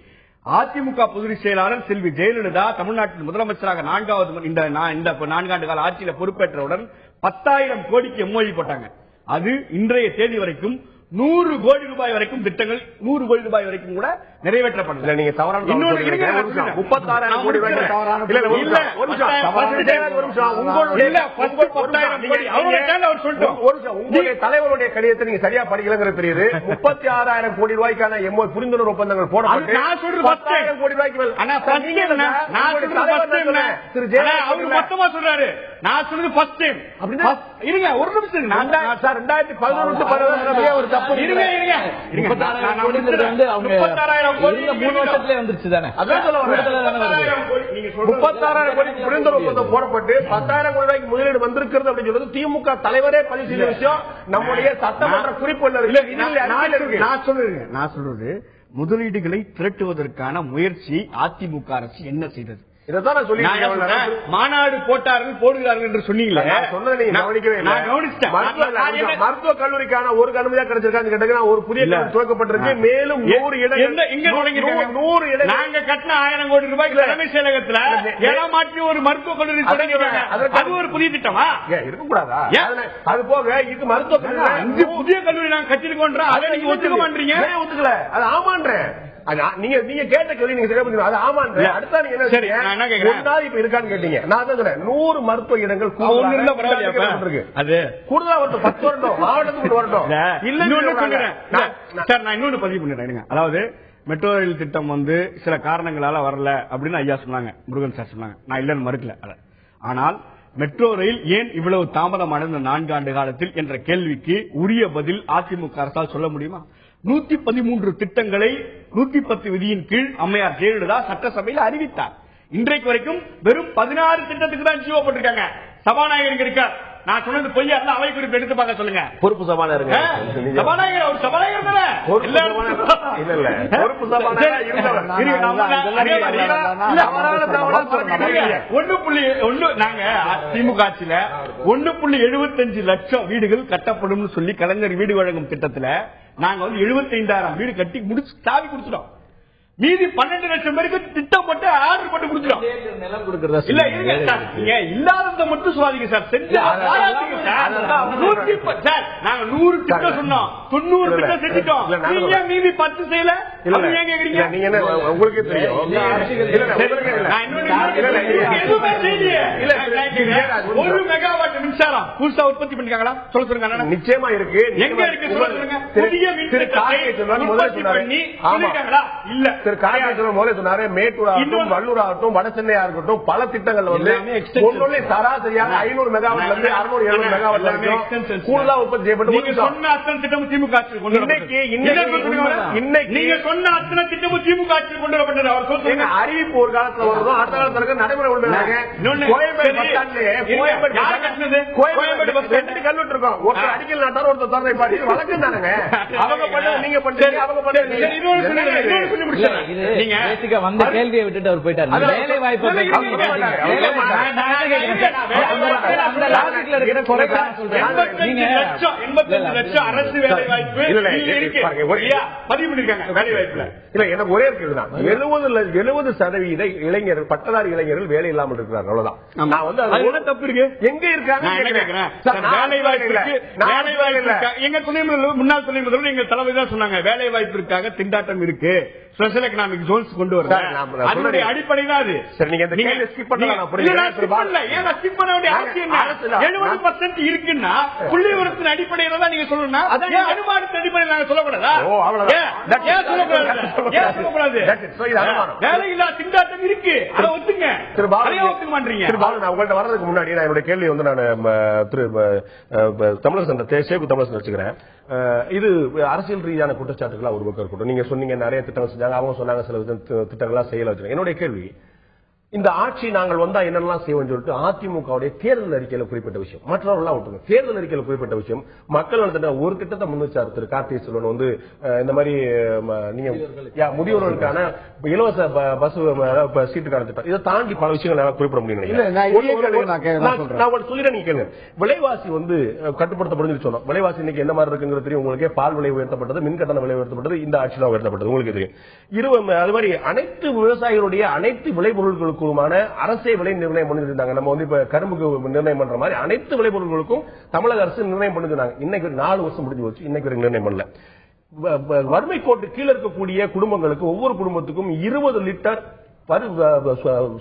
அதிமுக பொதுச் செயலாளர் செல்வி ஜெயலலிதா தமிழ்நாட்டின் முதலமைச்சராக 4 ஆண்டு கால ஆட்சியில பொறுப்பேற்றவுடன் 10,000 கோடிக்கு எம்ஓஇ போட்டாங்க. அது இன்றைய தேதி வரைக்கும் 100 கோடி ரூபாய் வரைக்கும் திட்டங்கள் 100 கோடி ரூபாய் வரைக்கும் கூட நிறைவேற்றப்படல. நீங்க தவறான 36,000 கோடி உங்களுடைய தலைவருடைய கடிதத்தை நீங்க சரியா படிக்கலங்கிற தெரியுது. 36,000 கோடி ரூபாய்க்கான எம்ஓ புரிந்துணர்வு ஒப்பந்தங்கள் போடப்பட்டு 10,000 கோடி ரூபாய்க்கு மொத்தமா சொல்றாரு. நான் சொன்னது ஃபர்ஸ்ட் டைம். இருங்க ஒரு நிமிஷம். 2011 ஒரு தப்பு. இருங்க 36,000 கோடி வந்து அவங்க 36,000 கோடி 3 வருஷத்துல வந்துருச்சு தானே. அதான் சொல்ல வரேன். 36,000 கோடி புரிந்துணர்வு ஒப்பந்தம் போடப்பட்டு 10,000 கோடி ரூபாய்க்கு முதலீடு வந்திருக்கிறது அப்படின்னு சொல்றது திமுக தலைவரே பதிவு செய்த விஷயம். நம்முடைய சட்டமன்ற குறிப்பு நான் சொல்றது முதலீடுகளை திரட்டுவதற்கான முயற்சி அதிமுக அரசு என்ன செய்தது? இதைத்தான் நான் சொல்லி மாநாடு போடுகிறார்கள் என்று சொன்னீங்களே. மருத்துவ கல்லூரிக்கான ஒரு அனுமதியா கிடைச்சிருக்கான்னு கேட்டீங்கன்னா ஒரு புதிய துவக்கப்பட்டிருக்கு. மேலும் 100 இடங்கள் நாங்க கட்டின 1000 கோடி ரூபாய்க்கு தலைமை செயலகத்துல ஏமாற்றி ஒரு மருத்துவ கல்லூரி தொடங்கிருக்காங்க. அது ஒரு புதிய திட்டமா இருக்கக்கூடாதா? அது போக இது மருத்துவ கல்லூரி புதிய கல்லூரி நாங்க கட்டிருக்கோம். அதை நீங்க ஒத்துக்க மாட்டீங்க. ஒத்துக்கல. அது ஆமான்றேன். நீங்க கேட்ட கேள்வி நீங்க சரியா அது ஆமான்ற. அடுத்த நீங்க என்ன இப்ப இருக்கான்னு கேட்டீங்க. நான் தான் சொல்றேன் 100 மருத்துவ இடங்கள் கூடுதலா வரட்டும். 10 வரட்டும். மாவட்டத்துக்கு வரட்டும். இல்ல சார் நான் இன்னொன்னு பதிவு பண்ணிடுறேன். அதாவது மெட்ரோ ரயில் திட்டம் வந்து சில காரணங்களால வரல அப்படின்னு ஐயா சொன்னாங்க, முருகன் சார் சொன்னாங்க. நான் இல்லன்னு மறுக்கல. ஆனால் மெட்ரோ ரயில் ஏன் இவ்வளவு தாமதமானது 4 ஆண்டு காலத்தில் என்ற கேள்விக்கு உரிய பதில் அதிமுக அரசால் சொல்ல முடியுமா? 113 திட்டங்களை 110 விதியின் கீழ் அம்மையார் ஜெயலலிதா சட்டசபையில் அறிவித்தார். இன்றைக்கு வரைக்கும் வெறும் 16 திட்டத்துக்கு தான் ஜீவோ போட்டிருக்காங்க. சபாநாயகர் இருக்கார். நான் சொன்னது பொய்யா இருந்தா அவை குறிப்பு எடுத்து பார்க்க சொல்லுங்க. பொறுப்பு சபாநாயகர் சபாநாயகர் சபாநாயகர் தானே. நாங்க திமுக ஆட்சியில 1.75 லட்சம் வீடுகள் கட்டப்படும் சொல்லி கலைஞர் வீடு வழங்கும் திட்டத்துல நாங்க வந்து 75,000 வீடு கட்டி முடிச்சு சாவி கொடுத்துட்டோம். மீதி 12 லட்சம் பேருக்கு திட்டம் போட்டு ஆர்டர் போட்டு கொடுத்துட்டோம். நிலம் கொடுக்கறதா இல்ல இல்லாததை மட்டும் சொல்லாதீங்க சார். நாங்க 100 திட்டம் சொன்னோம், 90 திட்டம் செஞ்சுட்டோம். நீங்க மீதி 10 செய்யல. ஏன் கேக்குறீங்க? நீங்க என்ன உங்களுக்கே தெரியும். ஒரு மெகாவாட் மின்சாரம் புதுசா உற்பத்தி பண்ணிருக்காங்களா? சொல்லுங்க. நிச்சயமா இருக்கு. எங்க இருக்கு சொல்லுங்க. புதிய மின்சாரம் உற்பத்தி பண்ணி சொல்லிருக்காங்களா? இல்ல. சொன்னாரு மேட்டூர் ஆகட்டும், வள்ளூர் ஆகட்டும், வட சென்னையா இருக்கட்டும், பல திட்டங்கள் வந்து சராசரியாக 500 மெகாவாட்ல இருந்து 600-700 மெகாவாட் கூடுதலா உற்பத்தி செய்யப்பட்டு நீங்க சொன்ன அத்தனை திட்டமும் திமுக ஆட்சியில் கொண்டு நீங்க சொன்ன அத்தனை திட்டமும் திமுக ஆட்சியில் கொண்டு வரப்பட்டது. அவர் சொல்லுங்க. அறிவிப்பு ஒரு காலத்துல வருதும் அடுத்த காலத்துல நடைமுறை கோயம்பேடு கல்வெட்டு இருக்கோம். ஒருத்தர் அடிக்கல் நாட்டார், ஒருத்தர் தந்தை பாடி வழக்கம் தானுங்க. அவங்க பண்ண நீங்க பண்றீங்க, அவங்க பண்ண வந்த கேள்வியை விட்டுட்டு அவர் போயிட்டாரு. வேலை வாய்ப்பு அரசு வேலை வாய்ப்பு பதிவு பண்ணிருக்காங்க. வேலை வாய்ப்புல இல்ல எனக்கு ஒரே கேள்விதான். 70% இளைஞர்கள், பட்டதாரி இளைஞர்கள் வேலை இல்லாமல் இருக்கிறார்கள். அவ்வளவுதான். நான் வந்து அது தப்பு இருக்கு. எங்க இருக்காங்க வேலை வாய்ப்பு? எங்க துணை முன்னாள் துணை முதல்வர் எங்க தலைமை தான் சொன்னாங்க, வேலை வாய்ப்பிற்காக திண்டாட்டம் இருக்கு, ஸ்பெஷல் எக்கனாமிக் ஜோன்ஸ் கொண்டு வர அதனுடைய அடிப்படை தான் அது. சரி, நீங்க ஸ்கிப் பண்ணலாம். 70% இருக்குன்னா புள்ளிவிவரத்தின் அடிப்படையில தான் நீங்க சொல்லணும். அனுமானத்தின் அடிப்படையில் நாங்க சொல்லக்கூடாதா? வேலை இல்லா திண்டாட்டம் இருக்கு, அதை ஒத்துங்க. ஒத்துக்க மாட்டீங்க. நான் உங்கள்ட்ட வர்றதுக்கு முன்னாடி நான் என்னுடைய கேள்வி வந்து நான் திரு தமிழரசன் தமிழரசன் வச்சுக்கிறேன். இது அரசியல் ரீதியான குற்றச்சாட்டுகளா ஒரு பக்கம் இருக்கட்டும். நீங்க சொன்னீங்க நிறைய திட்டங்கள் செஞ்சாங்க, அவங்க சொன்னாங்க சில திட்டங்களா செய்யல வச்சிருக்காங்க. என்னுடைய கேள்வி, இந்த ஆட்சி நாங்கள் வந்தா என்னெல்லாம் செய்வோம் சொல்லிட்டு அதிமுகவுடைய தேர்தல் அறிக்கையில குறிப்பிட்ட விஷயம், மற்றவர்கள் விட்டுருங்க. தேர்தல் அறிக்கையில குறிப்பிட்ட விஷயம், மக்கள் ஒரு திட்டத்தை முன்வச்சார் திரு கார்த்திகை செல்வன் வந்து இந்த மாதிரி நீங்க முதியோர்களுக்கான இலவச பஸ் சீட்டுக்கான திட்டம், இதை தாண்டி பல விஷயங்கள் குறிப்பிட முடியும். விலைவாசி வந்து கட்டுப்படுத்தப்படும் சொன்னோம். விலைவாசி இன்னைக்கு என்ன மாதிரி இருக்குங்கிறது தெரியும் உங்களுக்கே. பால் விலை உயர்த்தப்பட்டது, மின்கட்டண விலை உயர்த்தப்பட்டது, இந்த ஆட்சியில் உயர்த்தப்பட்டது உங்களுக்கு தெரியும். அது மாதிரி அனைத்து விவசாயிகளுடைய அனைத்து விளைபொருட்களுக்கும் அரசே விலை நிர்ணயம் பண்ணிருந்தாங்க. நம்ம வந்து இப்ப கரும்புக்கு நிர்ணயம் பண்ற மாதிரி அனைத்து விளைபொருட்களுக்கும் தமிழக அரசு நிர்ணயம் பண்ணிருந்தாங்க. இன்னைக்கு 4 வருஷம் முடிஞ்சு போச்சு, இன்னைக்கு நிர்ணயம் பண்ணல. வறுமை கோட்டு கீழே இருக்கக்கூடிய குடும்பங்களுக்கு ஒவ்வொரு குடும்பத்துக்கும் 20 லிட்டர்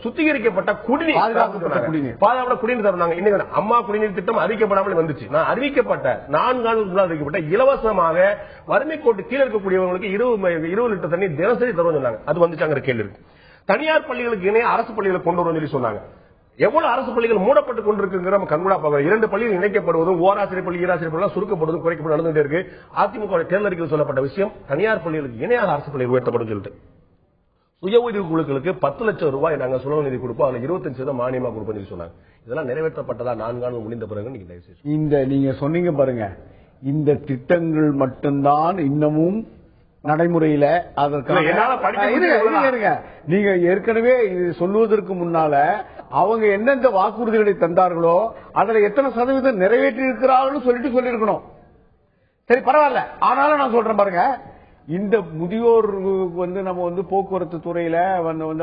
சுத்திகரிக்கப்பட்ட குடிநீர் பாதுகாப்பு குடிநீர் தருவாங்க. இன்னைக்கு அம்மா குடிநீர் திட்டம் அறிவிக்கப்படாமல் வந்துச்சு. நான் அறிவிக்கப்பட்ட 4 ஆண்டுகள் அறிவிக்கப்பட்ட இலவசமாக வறுமை கோட்டு கீழே இருக்கக்கூடியவங்களுக்கு 20 லிட்டர் தண்ணி தினசரி தருவாங்க. அது வந்துச்சாங்கிற கேள்வி இருக்கு. தனியார் பள்ளிகளுக்கு இணைய அரசு பள்ளிகளை கொண்டு வரும் சொல்லி சொன்னாங்க. எவ்வளவு அரசு பள்ளிகள் மூடப்பட்டுக் கொண்டிருக்கிற நம்ம கண்கூடா பார்க்கிறோம். 2 பள்ளிகள் இணைக்கப்படுவதும் ஓராசிரியர் பள்ளி ஈராசிரியர் பள்ளி சுருக்கப்படுவதும் குறைக்கப்பட்டு நடந்துட்டே இருக்கு. அதிமுக தேர்தலில் சொல்லப்பட்ட விஷயம் தனியார் பள்ளிகளுக்கு இணையாக அரசு பள்ளிகள் உயர்த்தப்படும் சொல்லிட்டு சுய உதவி குழுக்களுக்கு 10 லட்சம் ரூபாய் நாங்க சுலப நிதி கொடுப்போம், அதுல 25% மானியமா கொடுப்போம் சொன்னாங்க. இதெல்லாம் நிறைவேற்றப்பட்டதா 4 ஆண்டுகள் முடிந்த பிறகு நீங்க இந்த நீங்க சொன்னீங்க பாருங்க, இந்த திட்டங்கள் மட்டும்தான் இன்னமும் நடைமுறையில நீங்க ஏற்கனவே சொல்லுவதற்கு முன்னால அவங்க எந்தெந்த வாக்குறுதிகளை தந்தார்களோ அதுல எத்தனை சதவீதம் நிறைவேற்றி இருக்கிறார்கள் சொல்லிருக்கணும். சரி பரவாயில்ல, ஆனாலும் நான் சொல்றேன் பாருங்க, இந்த முதியோர் நம்ம போக்குவரத்து துறையில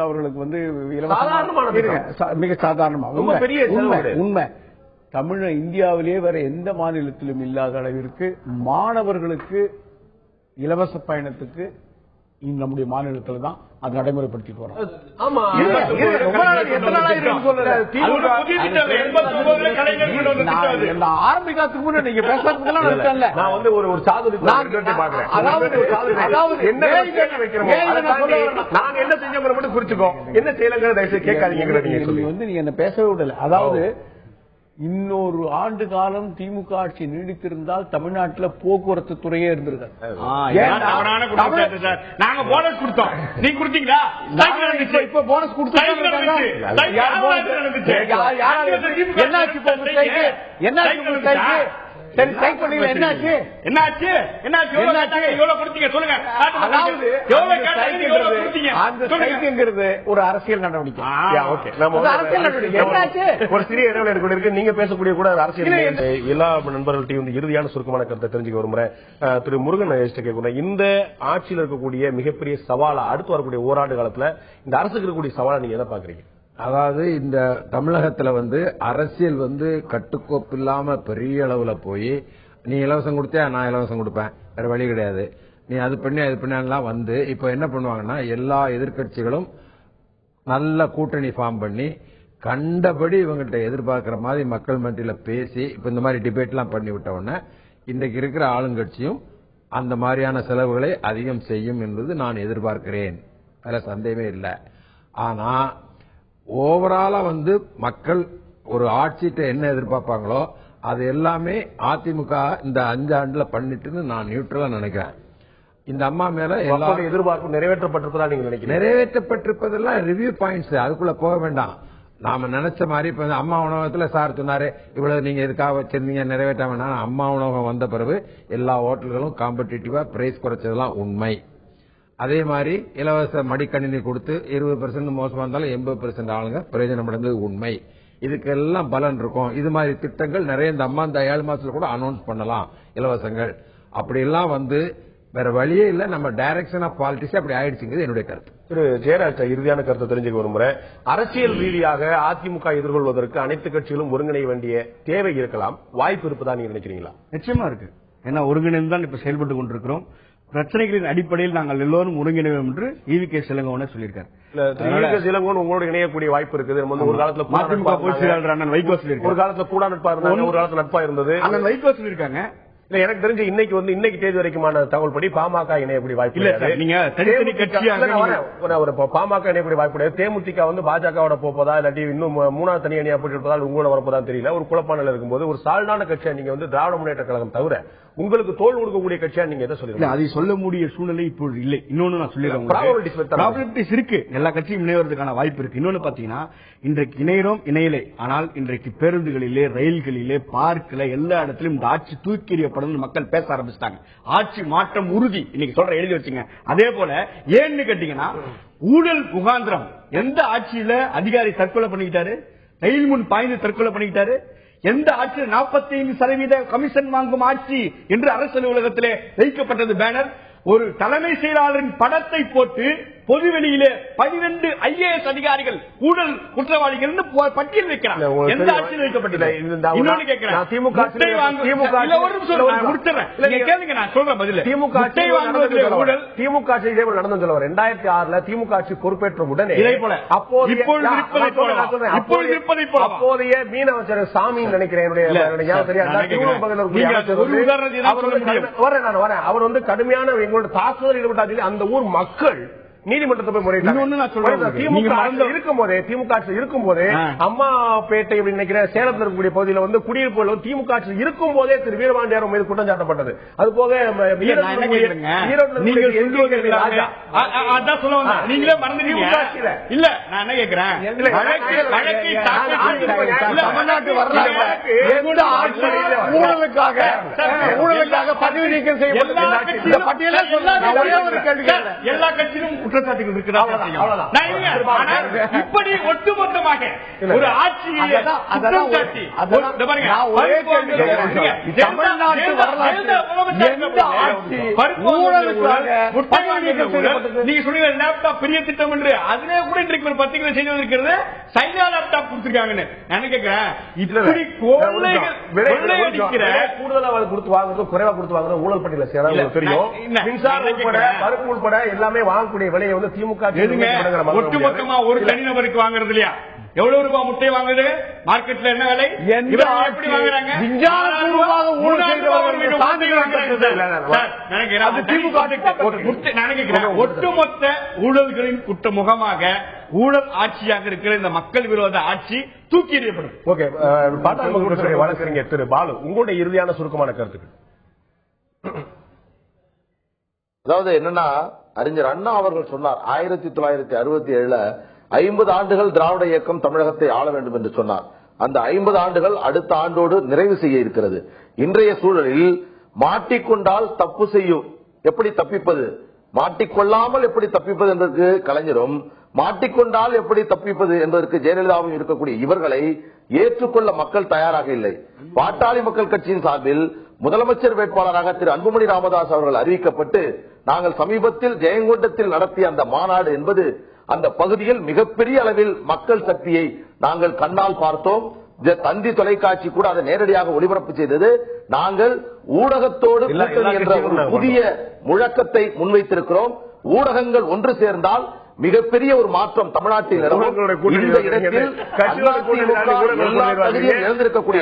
அவர்களுக்கு மிக சாதாரணமா உண்மை இந்தியாவிலேயே வேற எந்த மாநிலத்திலும் இல்லாத அளவிற்கு மாணவர்களுக்கு இலவச பயணத்துக்கு நம்முடைய மாநிலத்தில் தான் அது நடைமுறைப்படுத்திட்டு வரோம். ஆரம்பிக்கிறதுக்கு முன்னாடி நீங்க பேசுறதுக்கெல்லாம் நான் ஒரு சாதுரி பாக்குறேன். நாங்க என்ன செஞ்சோம் மட்டும் குறிச்சுக்கோ, என்ன செய்யலங்கிறத தயவுசெய்து கேட்காதீங்க. நீங்க என்ன பேசவே விடல. அதாவது இன்னொரு ஆண்டு காலம் திமுக ஆட்சி நீடித்திருந்தால் தமிழ்நாட்டில் போக்குவரத்து துறையே இருந்திருக்காங்க. நாங்க போனஸ் கொடுத்தோம், நீங்க கொடுத்தீங்களா? இப்ப போனஸ் கொடுத்தோம். என்னாச்சு? சரி ஸ்ட்ரைக் பண்ணீங்க, என்னாச்சு? ஒரு அரசியல் நடவடிக்கை. ஒரு சிறிய இடைவெளி இருக்கு. நீங்க பேசக்கூடிய கூட அரசியல் எல்லா நண்பர்கள்ட்டையும் இறுதியான சுருக்கமான கருத்தை தெரிஞ்சுக்க விரும்புறேன். திரு முருகன் கேட்கிறேன், இந்த ஆட்சியில் இருக்கக்கூடிய மிகப்பெரிய சவாலா அடுத்து வரக்கூடிய ஓராண்டு காலத்துல இந்த அரசுக்கு இருக்கக்கூடிய சவாலை நீங்க எதை பாக்குறீங்க? அதாவது இந்த தமிழகத்துல அரசியல் கட்டுக்கோப்பு இல்லாம பெரிய அளவுல போய் நீ இலவசம் கொடுத்தியா நான் இலவசம் கொடுப்பேன், வேற வழி கிடையாது, நீ அது பண்ணலாம் இப்ப என்ன பண்ணுவாங்கன்னா எல்லா எதிர்கட்சிகளும் நல்ல கூட்டணி ஃபார்ம் பண்ணி கண்டபடி இவங்ககிட்ட எதிர்பார்க்கிற மாதிரி மக்கள் மத்தியில பேசி இப்ப இந்த மாதிரி டிபேட் எல்லாம் பண்ணி விட்ட உடனே இன்றைக்கு இருக்கிற ஆளுங்கட்சியும் அந்த மாதிரியான செலவுகளை அதிகம் செய்யும் என்பது நான் எதிர்பார்க்கிறேன். அதுல சந்தேகமே இல்லை. ஆனா ஓவராலா மக்கள் ஒரு ஆட்சிட்ட என்ன எதிர்பார்ப்பாங்களோ அது எல்லாமே அதிமுக இந்த 5 ஆண்டுல பண்ணிட்டு நான் நியூட்ரலா நினைக்கிறேன். இந்த அம்மா மேல எல்லா எதிர்பார்ப்பும் நிறைவேற்றப்பட்டிருப்பதா நீங்க நினைக்கிறீங்க? நிறைவேற்றப்பட்டிருப்பதெல்லாம் ரிவ்யூ பாயிண்ட்ஸ், அதுக்குள்ள போக வேண்டாம். நாம நினைச்ச மாதிரி இப்ப அம்மா உணவகத்துல சார் சொன்னாரு இவ்வளவு நீங்க எதுக்காக வச்சிருந்தீங்க நிறைவேற்ற வேண்டாம். அம்மா உணவகம் வந்த பிறகு எல்லா ஹோட்டல்களும் காம்படிட்டிவா பிரைஸ் குறைச்சதெல்லாம் உண்மை. அதே மாதிரி இலவச மடிக்கணினி கொடுத்து 20% மோசமா இருந்தாலும் 80% ஆளுங்க பிரயோஜனம் அடைந்தது உண்மை. இதுக்கெல்லாம் பலன் இருக்கும். இது மாதிரி திட்டங்கள் நிறைய இந்த அம்மா இந்த 7 மாசத்துல கூட அனௌன்ஸ் பண்ணலாம் இலவசங்கள். அப்படி எல்லாம் வேற வழியே இல்ல. நம்ம டைரக்ஷன் ஆஃப் பாலிடிக்ஸ் அப்படி ஆயிடுச்சுங்கிறது என்னுடைய கருத்து. திரு ஜெயராஜ் இறுதியான கருத்தை தெரிஞ்சுக்க விரும்புறேன். அரசியல் ரீதியாக அதிமுக எதிர்கொள்வதற்கு அனைத்து கட்சிகளும் ஒருங்கிணைய வேண்டிய தேவை இருக்கலாம், வாய்ப்பு இருப்பதா நீங்க நினைக்கிறீங்களா? நிச்சயமா இருக்கு. ஏன்னா ஒருங்கிணைந்து தான் இப்ப செயல்பட்டு கொண்டிருக்கிறோம். பிரச்சனைகளின் அடிப்படையில் நாங்கள் எல்லோரும் ஒருங்கிணைவோம் என்று ஈவி.கே. இளங்கோவன் சொல்லியிருக்காரு. இளங்கோவன் உங்களோட இணையக்கூடிய வாய்ப்பு இருக்குது. ஒரு காலத்துல மதிமுக பொதுச் செயலாளர் அண்ணன் வைகோ சொல்லியிருக்காரு. ஒரு காலத்துல கூட நட்பா இருந்தாங்க, ஒரு காலத்துல நட்பா இருந்தது. அண்ணன் வைகோ சொல்லியிருக்காங்க. எனக்கு தெரிஞ்ச இன்னைக்கு தேதி வரைக்குமான தகவல் படி பாமக இணையக்கூடிய வாய்ப்பு இல்ல. நீங்க தனித்தனி கட்சியாக பாமக இணையக்கூடிய வாய்ப்பு கிடையாது. தேமுதிக பாஜகவோட போப்பதா இல்லாட்டி இன்னும் 3வது தனி அணியா போட்டு இருப்பதால் உங்களோட வரப்போதா தெரியல. ஒரு குழப்பான இருக்கும்போது ஒரு சால்டான கட்சியா நீங்க திராவிட முன்னேற்ற கழகம் தவிர உங்களுக்கு தோல் கொடுக்கக்கூடிய கட்சியா நீங்க எதை சொல்லுங்க? அதை சொல்ல முடிய சூழ்நிலை இப்போது இல்லை. இன்னொன்னு நான் சொல்லிடுறேன், இருக்கு. எல்லா கட்சியும் இணைவதற்கான வாய்ப்பு இருக்கு. இன்னொன்னு பாத்தீங்கன்னா இன்றைக்கு இணையறோம் இணையலை, ஆனால் இன்றைக்கு பேருந்துகளிலே ரயில்களிலே பார்க்கல எல்லா இடத்திலும் இந்த ஆட்சி தூக்கி எறியப்படும் மக்கள் பேச ஆரம்பிச்சிட்டாங்க. ஆட்சி மாற்றம் உறுதி இன்னைக்கு சொல்ற எழுதி வச்சுங்க. அதே போல ஏன்னு கேட்டீங்கன்னா ஊழல் முகாந்திரம் எந்த ஆட்சியில அதிகாரி தற்கொலை பண்ணிக்கிட்டாரு, ரயில் முன் பாய்ந்து தற்கொலை பண்ணிக்கிட்டாரு, எந்த ஆட்சியில் 45% கமிஷன் வாங்கும் ஆட்சி என்று அரசு அலுவலகத்திலே வைக்கப்பட்டது பேனர். ஒரு தலைமை செயலாளரின் படத்தை போட்டு பொதுவெளியிலே 12 IAS அதிகாரிகள் ஊழல் குற்றவாளிகள் பட்டியல் வைக்கிறாங்க. எந்த ஆட்சியில் வைக்கப்பட்டது? இன்னொன்னு கேட்கிறேன், திமுக நடந்து சொல்லுவார் 2006 திமுக ஆட்சி பொறுப்பேற்ற உடனே இதே போல அப்போதைய மீனவச்சர் சாமி நினைக்கிறேன் அவர் கடுமையான எங்களோட தாக்குதல் ஈடுபட்டாச்சு. அந்த ஊர் மக்கள் நீதிமன்றத்தை போய் முறையிட்டாங்க. திமுக ஆட்சி இருக்கும் போதே அம்மாபேட்டை நினைக்கிறேன் சேலத்தில் இருக்கக்கூடிய பகுதியில் வந்து குடியிருப்பு திமுக ஆட்சி இருக்கும் போதே திரு வீரபாண்டியார் மீது குற்றம் சாட்டப்பட்டது. அது போக நீங்களே மறந்துட்டீங்க. இல்ல நான் என்ன கேட்கிறேன், ஊழலுக்காக பதவி நீக்கம் செய்யப்பட்ட பட்டியலில் எல்லா கட்சியிலும் குற்றச்சாட்டுகள் இருக்கிறார். இப்படி ஒட்டுமொத்தமாக ஒரு ஆட்சியை தமிழ்நாட்டு வரலாற்று எந்த ஆட்சி ஊழலுக்காக நீங்க சொன்னீங்க லேப்டாப் பெரிய திட்டம் என்று, அதிலே கூட இன்றைக்கு ஒரு பத்திரிகை செய்தி இருக்கிறது, சைனா லேப்டாப் கொடுத்திருக்காங்கன்னு. நான் கேட்கிறேன், இப்படி கூடுதலா கொடுத்து வாங்குறது குறைவா கொடுத்து வாங்குறது ஊழல் பட்டியல சேர தெரியும். மின்சாரம் உட்பட பருப்பு உட்பட எல்லாமே வாங்கக்கூடிய விலையை வந்து திமுக ஒட்டுமொத்தமா ஒரு தனிநபருக்கு வாங்குறது இல்லையா? எவ்வளவு ரூபாய் முட்டை வாங்குது மார்க்கெட்ல, என்ன விலை, எப்படி வாங்குறாங்க? ஒட்டுமொத்த ஊழல்களின் குற்ற முகமாக ஊழல் ஆட்சியாக இருக்கிற இந்த மக்கள் விரோத ஆட்சி தூக்கி எறியப்படும். ஓகே, பாட்டாளி வழக்கறிஞர் திரு பாலு, உங்களுடைய இறுதியான சுருக்கமான கருத்துக்கள். அதாவது என்னன்னா, அறிஞர் அண்ணா அவர்கள் சொன்னார் 1967 50 ஆண்டுகள் திராவிட இயக்கம் தமிழகத்தை ஆள வேண்டும் என்று சொன்னார். அந்த 50 ஆண்டுகள் அடுத்த ஆண்டோடு நிறைவு செய்ய இருக்கிறது. இன்றைய சூழலில் மாட்டிக்கொண்டால் தப்பு செய்யும் எப்படி தப்பிப்பது, மாட்டிக்கொள்ளாமல் எப்படி தப்பிப்பது என்பதற்கு கலைஞரும், மாட்டிக்கொண்டால் எப்படி தப்பிப்பது என்பதற்கு ஜெயலலிதாவும் இருக்கக்கூடிய இவர்களை ஏற்றுக்கொள்ள மக்கள் தயாராக இல்லை. பாட்டாளி மக்கள் கட்சியின் சார்பில் முதலமைச்சர் வேட்பாளராக திரு அன்புமணி ராமதாஸ் அவர்கள் அறிவிக்கப்பட்டு நாங்கள் சமீபத்தில் ஜெயங்கொண்டத்தில் நடத்திய அந்த மாநாடு என்பது அந்த பகுதியில் மிகப்பெரிய அளவில் மக்கள் சக்தியை நாங்கள் கண்ணால் பார்த்தோம். தந்தி தொலைக்காட்சி கூட அதை நேரடியாக ஒளிபரப்பு செய்தது. நாங்கள் ஊடகத்தோடு என்ற ஒரு புதிய முழக்கத்தை முன்வைத்திருக்கிறோம். ஊடகங்கள் ஒன்று சேர்ந்தால் மிகப்பெரிய ஒரு மாற்றம் தமிழ்நாட்டில் இழந்திருக்கக்கூடிய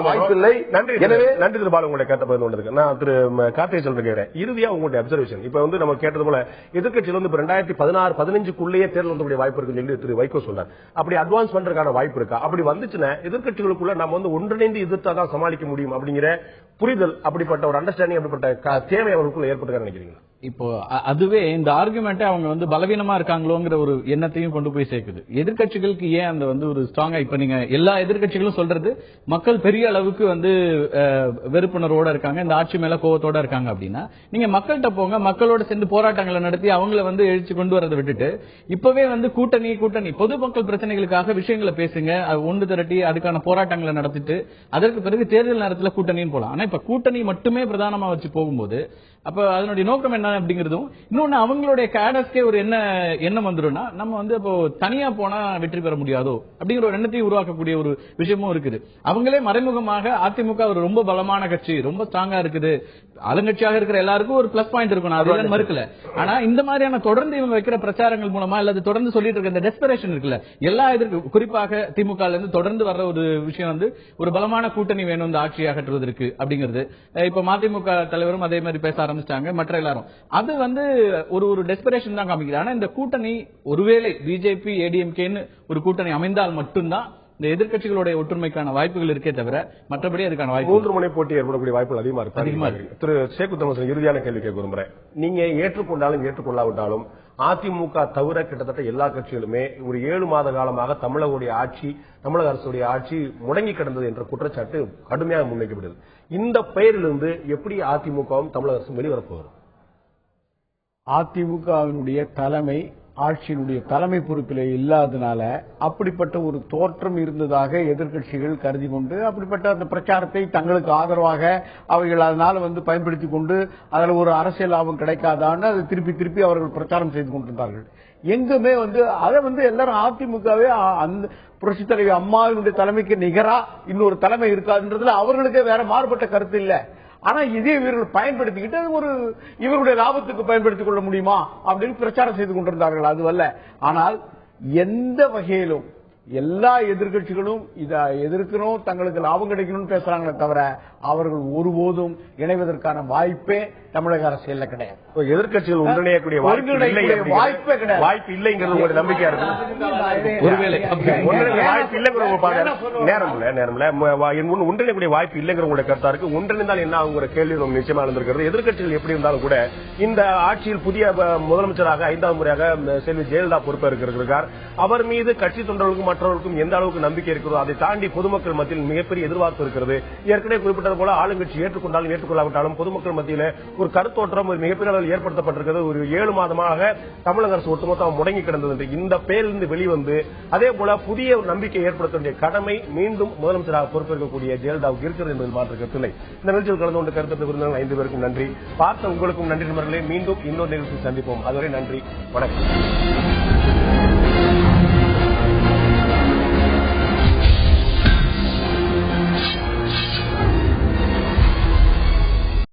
வாய்ப்பில்லை. எனவே நன்றி திரு பாலு, உங்களுடைய கருத்தை பகிர்ந்து. நான் திரு கார்த்திகை சொல்றேன், இறுதியா உங்களுடைய அப்சர்வேஷன். இப்ப வந்து நம்ம கேட்டது போல எதிர்கட்சியில் வந்து 2016-15 தேர்தல் வந்து வாய்ப்பு இருக்குன்னு சொல்லி திரு வைகோ சொன்னார். அப்படி அட்வான்ஸ் பண்றதுக்கான வாய்ப்பு இருக்கா? அப்படி வந்துச்சுன்னா எதிர்கட்சிகளுக்குள்ள நம்ம வந்து ஒன்றிணைந்து எதிர்த்தாதான் சமாளிக்க முடியும் அப்படிங்கிற புரிதல், அப்படிப்பட்ட ஒரு அண்டர்ஸ்டாண்டிங், அப்படிப்பட்ட தேவை அவர்களுக்குள்ள ஏற்பட்டு நினைக்கிறீங்க? இப்போ அதுவே இந்த ஆர்குமெண்ட் அவங்க வந்து பலவீனமா இருக்காங்களோங்கிற ஒரு எண்ணத்தையும் கொண்டு போய் சேர்க்குது. எதிர்கட்சிகளுக்கு ஏன் அந்த வந்து ஒரு ஸ்ட்ராங்கா, இப்ப நீங்க எல்லா எதிர்கட்சிகளும் சொல்றது மக்கள் பெரிய அளவுக்கு வந்து வெறுப்புணர்வோட இருக்காங்க, இந்த ஆட்சி மேல கோவத்தோட இருக்காங்க அப்படின்னா, நீங்க மக்கள்கிட்ட போங்க, மக்களோட சேர்ந்து போராட்டங்களை நடத்தி அவங்கள வந்து எழுச்சி கொண்டு வரதை விட்டுட்டு இப்பவே வந்து கூட்டணி பொதுமக்கள் பிரச்சனைகளுக்காக விஷயங்களை பேசுங்க, ஒன்று திரட்டி அதுக்கான போராட்டங்களை நடத்திட்டு அதற்கு பிறகு தேர்தல் நேரத்தில் கூட்டணின்னு போலாம். ஆனா இப்ப கூட்டணி மட்டுமே பிரதானமா வச்சு போகும்போது அப்ப அதனுடைய நோக்கம் என்ன அப்படிங்கறதும், இன்னொன்னு அவங்களுடைய கேடர்ஸ்கே ஒரு எண்ணம் வந்துடும்னா நம்ம வந்து அப்போ தனியா போனா வெற்றி பெற முடியாதோ அப்படிங்கிற ஒரு எண்ணத்தையும் உருவாக்கக்கூடிய ஒரு விஷயமும் இருக்குது. அவங்களே மறைமுகமாக அதிமுக ஒரு ரொம்ப பலமான கட்சி, ரொம்ப ஸ்ட்ராங்கா இருக்குது, ஆளுங்கட்சியாக இருக்கிற எல்லாருக்கும் ஒரு பிளஸ் பாயிண்ட் இருக்கும், நான் மறுக்கல. ஆனா இந்த மாதிரியான தொடர்ந்து இவங்க வைக்கிற பிரச்சாரங்கள் மூலமா அல்லது தொடர்ந்து சொல்லிட்டு இருக்க இந்த டெஸ்பரேஷன் இருக்குல்ல, எல்லா குறிப்பாக திமுக இருந்து தொடர்ந்து வர்ற ஒரு விஷயம் வந்து ஒரு பலமான கூட்டணி வேணும் இந்த ஆட்சியை அகற்றுவதற்கு அப்படிங்கிறது. இப்ப மதிமுக தலைவரும் அதே மாதிரி பேச ஆரம்பிச்சிட்டாங்க, மற்ற எல்லாரும். அது வந்து ஒரு டெஸ்பரேஷன் தான் காமிக்குது. ஆனா இந்த கூட்டணி ஒருவேளை பிஜேபி ஏடிஎம்கேன்னு ஒரு கூட்டணி அமைந்தால் மட்டும்தான் இந்த எதிர்கட்சிகளுடைய ஒற்றுமைக்கான வாய்ப்புகள் இருக்கே தவிர மற்றபடி அதுக்கான வாய்ப்பு 3 முனை போட்டி ஏற்படக்கூடிய வாய்ப்புகள் அதிகமா இருக்கு. திரு சேகுத்தமசன், இறுதியான கேள்வி கேட்க விரும்புறேன். நீங்க ஏற்றுக்கொண்டாலும் ஏற்றுக்கொள்ளாவிட்டாலும் அதிமுக தவிர கிட்டத்தட்ட எல்லா கட்சிகளுமே ஒரு 7 மாத காலமாக தமிழக அரசுடைய ஆட்சி முடங்கி கிடந்தது என்ற குற்றச்சாட்டு கடுமையாக முன்வைக்கப்படுது. இந்த பெயரிலிருந்து எப்படி அதிமுகவும் தமிழக அரசும் வெளிவரப்போகிறது? அதிமுகவினுடைய தலைமை ஆட்சியினுடைய தலைமை பொறுப்பில் இல்லாதனால அப்படிப்பட்ட ஒரு தோற்றம் இருந்ததாக எதிர்க்கட்சிகள் கருதி கொண்டு அப்படிப்பட்ட அந்த பிரச்சாரத்தை தங்களுக்கு ஆதரவாக அவைகள் அதனால வந்து பயன்படுத்திக் கொண்டு அதில் ஒரு அரசியல் லாபம் கிடைக்காதான்னு அதை திருப்பி அவர்கள் பிரச்சாரம் செய்து கொண்டிருந்தார்கள். எங்குமே வந்து அதை வந்து எல்லாரும் அதிமுகவே அந்த புரட்சித் தலைவி அம்மாவினுடைய தலைமைக்கு நிகரா இன்னொரு தலைமை இருக்காதுன்றதுல அவர்களுக்கே வேற மாறுபட்ட கருத்து இல்லை. ஆனா இதே இவர்கள் பயன்படுத்திக்கிட்டு ஒரு இவருடைய லாபத்துக்கு பயன்படுத்திக் கொள்ள முடியுமா அப்படின்னு பிரச்சாரம் செய்து கொண்டிருந்தார்கள். அதுவல்ல. ஆனால் எந்த வகையிலும் எல்லா எதிர்க்கட்சிகளும் இதை எதிர்க்கணும், தங்களுக்கு லாபம் கிடைக்கணும்னு பேசுறாங்களே தவிர அவர்கள் ஒருபோதும் இணைவதற்கான வாய்ப்பே தமிழக அரசியல்ல கிடையாது. எதிர்க்கட்சிகள் ஒன்றிணையக்கூடிய வாய்ப்பே கிடையாது. வாய்ப்பு இல்லைங்கிறது உங்களுடைய நம்பிக்கையா இருக்கு. ஒருவேளை வாய்ப்பு இல்லைங்கிற ஒன்றிணைக்கூடிய வாய்ப்பு இல்லைங்கிற உங்களுடைய கருத்தா இருக்கு. ஒன்றிணைந்தால் என்ன ஆகுங்கிற கேள்வி ரொம்ப நிச்சயமா இருந்திருக்கிறது. எதிர்க்கட்சிகள் எப்படி இருந்தாலும் கூட இந்த ஆட்சியில் புதிய முதலமைச்சராக 5வது முறையாக செல்வி ஜெயலலிதா பொறுப்பேற்கிறார். அவர் மீது கட்சி தொண்டர்களுக்கும் மற்றவர்களுக்கும் எந்த அளவுக்கு நம்பிக்கை இருக்கிறதோ அதை தாண்டி பொதுமக்கள் மத்தியில் மிகப்பெரிய எதிர்பார்ப்பு இருக்கிறது. ஏற்கனவே குறிப்பிட்டது போல ஆளுங்கட்சி ஏற்றுக்கொண்டாலும் ஏற்றுக்கொள்ளாவிட்டாலும் பொதுமக்கள் மத்தியில் ஒரு கருத்தோற்றம் ஒரு மிகப்பெரிய அளவில் ஏற்படுத்தப்பட்டிருக்கிறது. ஒரு 7 மாதமாக தமிழக அரசு ஒட்டுமொத்தம் முடங்கி கிடந்தது. இந்த பேரிலிருந்து வெளிவந்து அதே போல புதிய நம்பிக்கை ஏற்படுத்த வேண்டிய கடமை மீண்டும் முதலமைச்சராக பொறுப்பேற்கக்கூடிய ஜெயலலிதாவுக்கு இருக்கிறது என்பது மாற்று கருத்தில்லை. இந்த நிகழ்ச்சியில் கலந்து கொண்டு கருத்து விருந்தினர்கள் 5 பேருக்கும் நன்றி. பார்த்த உங்களுக்கும் நன்றி நண்பர்களே. மீண்டும் இன்னொரு நிகழ்ச்சியில் சந்திப்போம். அதுவரை நன்றி, வணக்கம்.